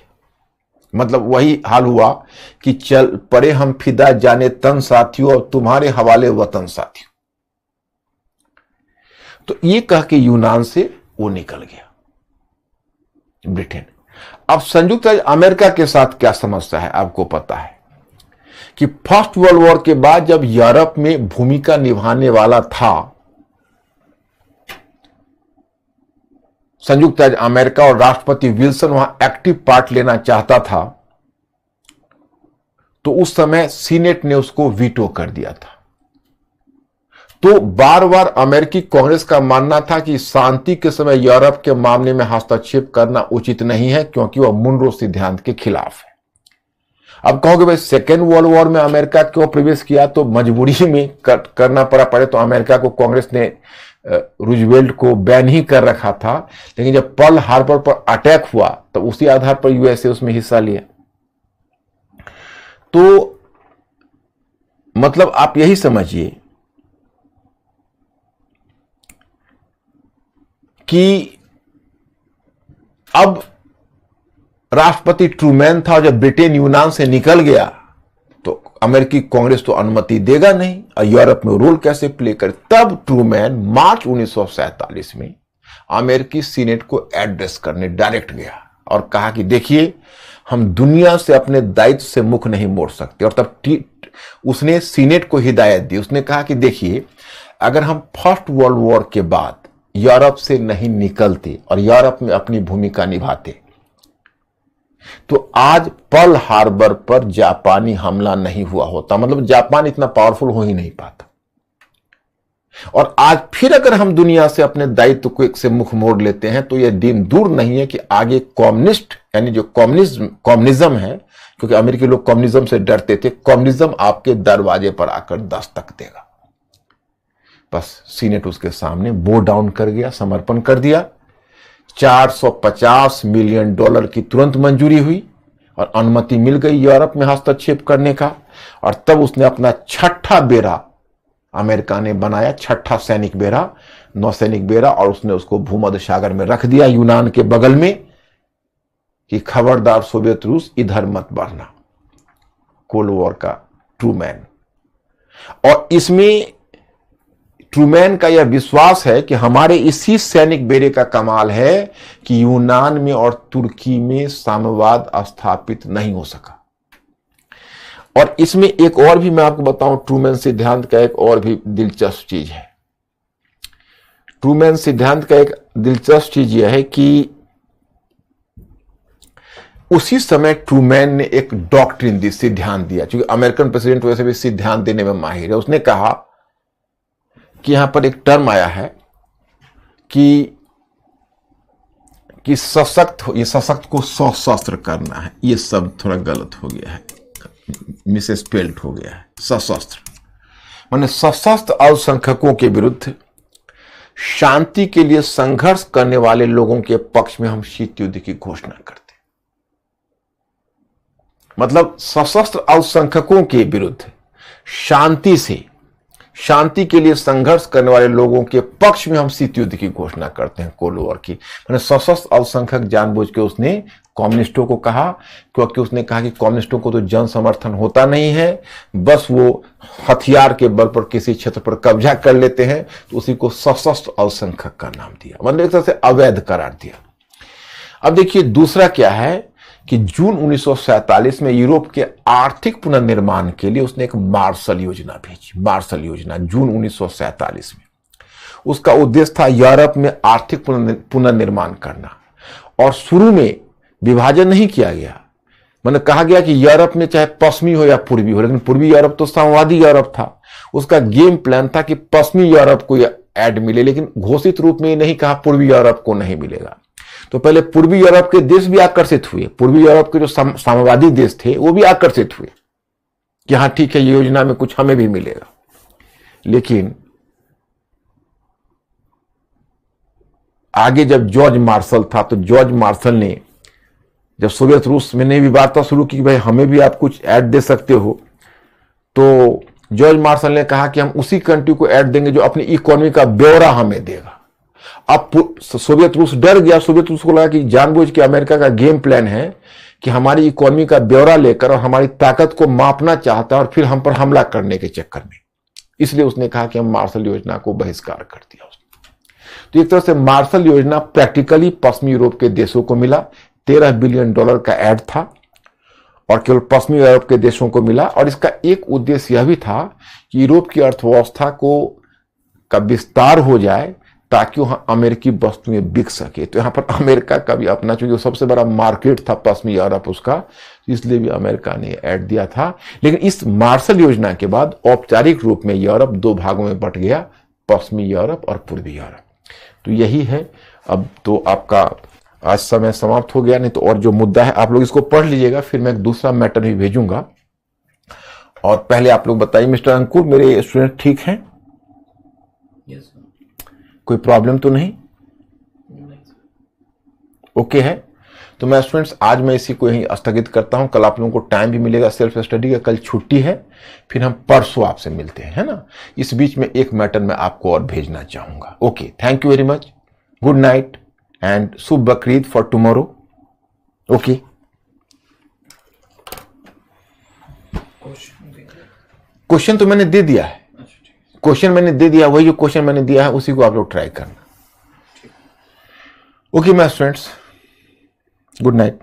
मतलब वही हाल हुआ कि चल पड़े हम फिदा जाने तन साथियों, और तुम्हारे हवाले वतन साथियों। तो ये कह के यूनान से वो निकल गया ब्रिटेन। अब संयुक्त राज्य अमेरिका के साथ क्या समस्या है आपको पता है कि फर्स्ट वर्ल्ड वॉर के बाद जब यूरोप में भूमिका निभाने वाला था संयुक्त राज्य अमेरिका और राष्ट्रपति विल्सन वहां एक्टिव पार्ट लेना चाहता था, तो उस समय सीनेट ने उसको वीटो कर दिया था। तो बार बार अमेरिकी कांग्रेस का मानना था कि शांति के समय यूरोप के मामले में हस्तक्षेप करना उचित नहीं है, क्योंकि वह मुनरो सिद्धांत के खिलाफ है। अब कहोगे भाई सेकेंड वर्ल्ड वॉर में अमेरिका क्यों प्रवेश किया, तो मजबूरी में करना पड़े तो अमेरिका को कांग्रेस ने रूजवेल्ट को बैन ही कर रखा था, लेकिन जब पर्ल हार्बर पर अटैक हुआ तो उसी आधार पर यूएसए उसमें हिस्सा लिया। तो मतलब आप यही समझिए कि अब राष्ट्रपति ट्रूमैन था, जब ब्रिटेन यूनान से निकल गया तो अमेरिकी कांग्रेस तो अनुमति देगा नहीं और यूरोप में रोल कैसे प्ले करे। तब ट्रूमैन मार्च 1947 में अमेरिकी सीनेट को एड्रेस करने डायरेक्ट गया और कहा कि देखिए, हम दुनिया से अपने दायित्व से मुख नहीं मोड़ सकते। और तब उसने सीनेट को हिदायत दी। उसने कहा कि देखिए, अगर हम फर्स्ट वर्ल्ड वॉर के बाद यूरोप से नहीं निकलते और यूरोप में अपनी भूमिका निभाते तो आज पर्ल हार्बर पर जापानी हमला नहीं हुआ होता। मतलब जापान इतना पावरफुल हो ही नहीं पाता। और आज फिर अगर हम दुनिया से अपने दायित्व को एक से मुख मोड़ लेते हैं तो यह दिन दूर नहीं है कि आगे कम्युनिस्ट, यानी जो कम्युनिज्म है, क्योंकि अमेरिकी लोग कम्युनिज्म से डरते थे, कम्युनिज्म आपके दरवाजे पर आकर दस्तक देगा। बस सीनेट उसके सामने बो डाउन कर गया, समर्पण कर दिया। $450 मिलियन की तुरंत मंजूरी हुई और अनुमति मिल गई यूरोप में हस्तक्षेप करने का। और तब उसने अपना छठा बेड़ा अमेरिका ने बनाया, छठा सैनिक बेड़ा, नौसैनिक बेड़ा, और उसने उसको भूमध्य सागर में रख दिया, यूनान के बगल में, कि खबरदार सोवियत रूस इधर मत बढ़ना। कोल्ड वॉर का ट्रूमैन। और इसमें ट्रूमैन का यह विश्वास है कि हमारे इसी सैनिक बेड़े का कमाल है कि यूनान में और तुर्की में साम्यवाद स्थापित नहीं हो सका। और इसमें एक और भी मैं आपको बताऊं, ट्रूमैन सिद्धांत का एक और भी दिलचस्प चीज है। ट्रूमैन सिद्धांत का एक दिलचस्प चीज यह है कि उसी समय ट्रूमैन ने एक डॉक्ट्रिन दी, सिद्धांत दिया, क्योंकि अमेरिकन प्रेसिडेंट वैसे भी सिद्धांत देने में माहिर है। उसने कहा कि यहां पर एक टर्म आया है कि सशक्त हो, ये सशक्त को सशस्त्र करना है। ये सब थोड़ा गलत हो गया है, मिसस्पेल्ड हो गया है। सशस्त्र माने सशस्त्र अल्पसंख्यकों के विरुद्ध शांति के लिए संघर्ष करने वाले लोगों के पक्ष में हम शीत युद्ध की घोषणा करते। मतलब सशस्त्र अल्पसंख्यकों के विरुद्ध शांति के लिए संघर्ष करने वाले लोगों के पक्ष में हम शीत युद्ध की घोषणा करते हैं, कोल्ड वॉर की। मैंने सशस्त्र अल्पसंख्यक जानबूझ के उसने कम्युनिस्टों को कहा, क्योंकि उसने कहा कि कम्युनिस्टों को तो जन समर्थन होता नहीं है, बस वो हथियार के बल पर किसी क्षेत्र पर कब्जा कर लेते हैं, तो उसी को सशस्त्र अल्पसंख्यक का नाम दिया, मतलब एक तरह से अवैध करार दिया। अब देखिए दूसरा क्या है कि जून 1947 में यूरोप के आर्थिक पुनर्निर्माण के लिए उसने एक मार्शल योजना भेजी। मार्शल योजना जून 1947 में, उसका उद्देश्य था यूरोप में आर्थिक पुनर्निर्माण करना। और शुरू में विभाजन नहीं किया गया, मैंने कहा गया कि यूरोप में चाहे पश्चिमी हो या पूर्वी हो, लेकिन पूर्वी यूरोप तो साम्यवादी यूरोप था। उसका गेम प्लान था कि पश्चिमी यूरोप को ऐड मिले, लेकिन घोषित रूप में ये नहीं कहा पूर्वी यूरोप को नहीं मिलेगा। तो पहले पूर्वी यूरोप के देश भी आकर्षित हुए, पूर्वी यूरोप के जो साम्यवादी देश थे वो भी आकर्षित हुए कि हाँ ठीक है, ये योजना में कुछ हमें भी मिलेगा। लेकिन आगे जब जॉर्ज मार्शल था, तो जॉर्ज मार्शल ने जब सोवियत रूस में ने भी वार्ता शुरू की कि भाई हमें भी आप कुछ ऐड दे सकते हो, तो जॉर्ज मार्शल ने कहा कि हम उसी कंट्री को ऐड देंगे जो अपनी इकोनॉमी का ब्यौरा हमें देगा। अब सोवियत रूस डर गया। सोवियत रूस को लगा कि जानबूझ के अमेरिका का गेम प्लान है कि हमारी इकोनॉमी का ब्यौरा लेकर और हमारी ताकत को मापना चाहता है और फिर हम पर हमला करने के चक्कर में, इसलिए उसने कहा कि हम मार्शल योजना को बहिष्कार कर दिया उसने। तो एक तरह से मार्शल योजना प्रैक्टिकली पश्चिमी यूरोप के देशों को मिला। $13 बिलियन का ऐड था और केवल पश्चिमी यूरोप के देशों को मिला। और इसका एक उद्देश्य यह भी था कि यूरोप की अर्थव्यवस्था का विस्तार हो जाए ताकि वहां अमेरिकी वस्तुएं बिक सके। तो यहां पर अमेरिका का भी अपना, चूंकि सबसे बड़ा मार्केट था पश्चिमी यूरोप उसका, इसलिए भी अमेरिका ने ऐड दिया था। लेकिन इस मार्शल योजना के बाद औपचारिक रूप में यूरोप दो भागों में बंट गया, पश्चिमी यूरोप और पूर्वी यूरोप। तो यही है। अब तो आपका आज समय समाप्त हो गया, नहीं तो और जो मुद्दा है आप लोग इसको पढ़ लीजिएगा, फिर मैं एक दूसरा मैटर भी भेजूंगा। और पहले आप लोग बताइए मिस्टर अंकुर, मेरे स्टूडेंट ठीक हैं? Yes sir. कोई प्रॉब्लम तो नहीं? ओके है। तो मैं स्टूडेंट्स आज मैं इसी को यहीं स्थगित करता हूं। कल आप लोगों को टाइम भी मिलेगा सेल्फ स्टडी का, कल छुट्टी है, फिर हम परसों आपसे मिलते हैं, है ना। इस बीच में एक मैटर मैं आपको और भेजना चाहूंगा। Okay, thank you very much, good night and Shubh Bakrid for tomorrow. Okay, question तो मैंने दे दिया है, क्वेश्चन मैंने दे दिया, वही जो क्वेश्चन मैंने दिया है उसी को आप लोग ट्राई करना। Okay my students, good night.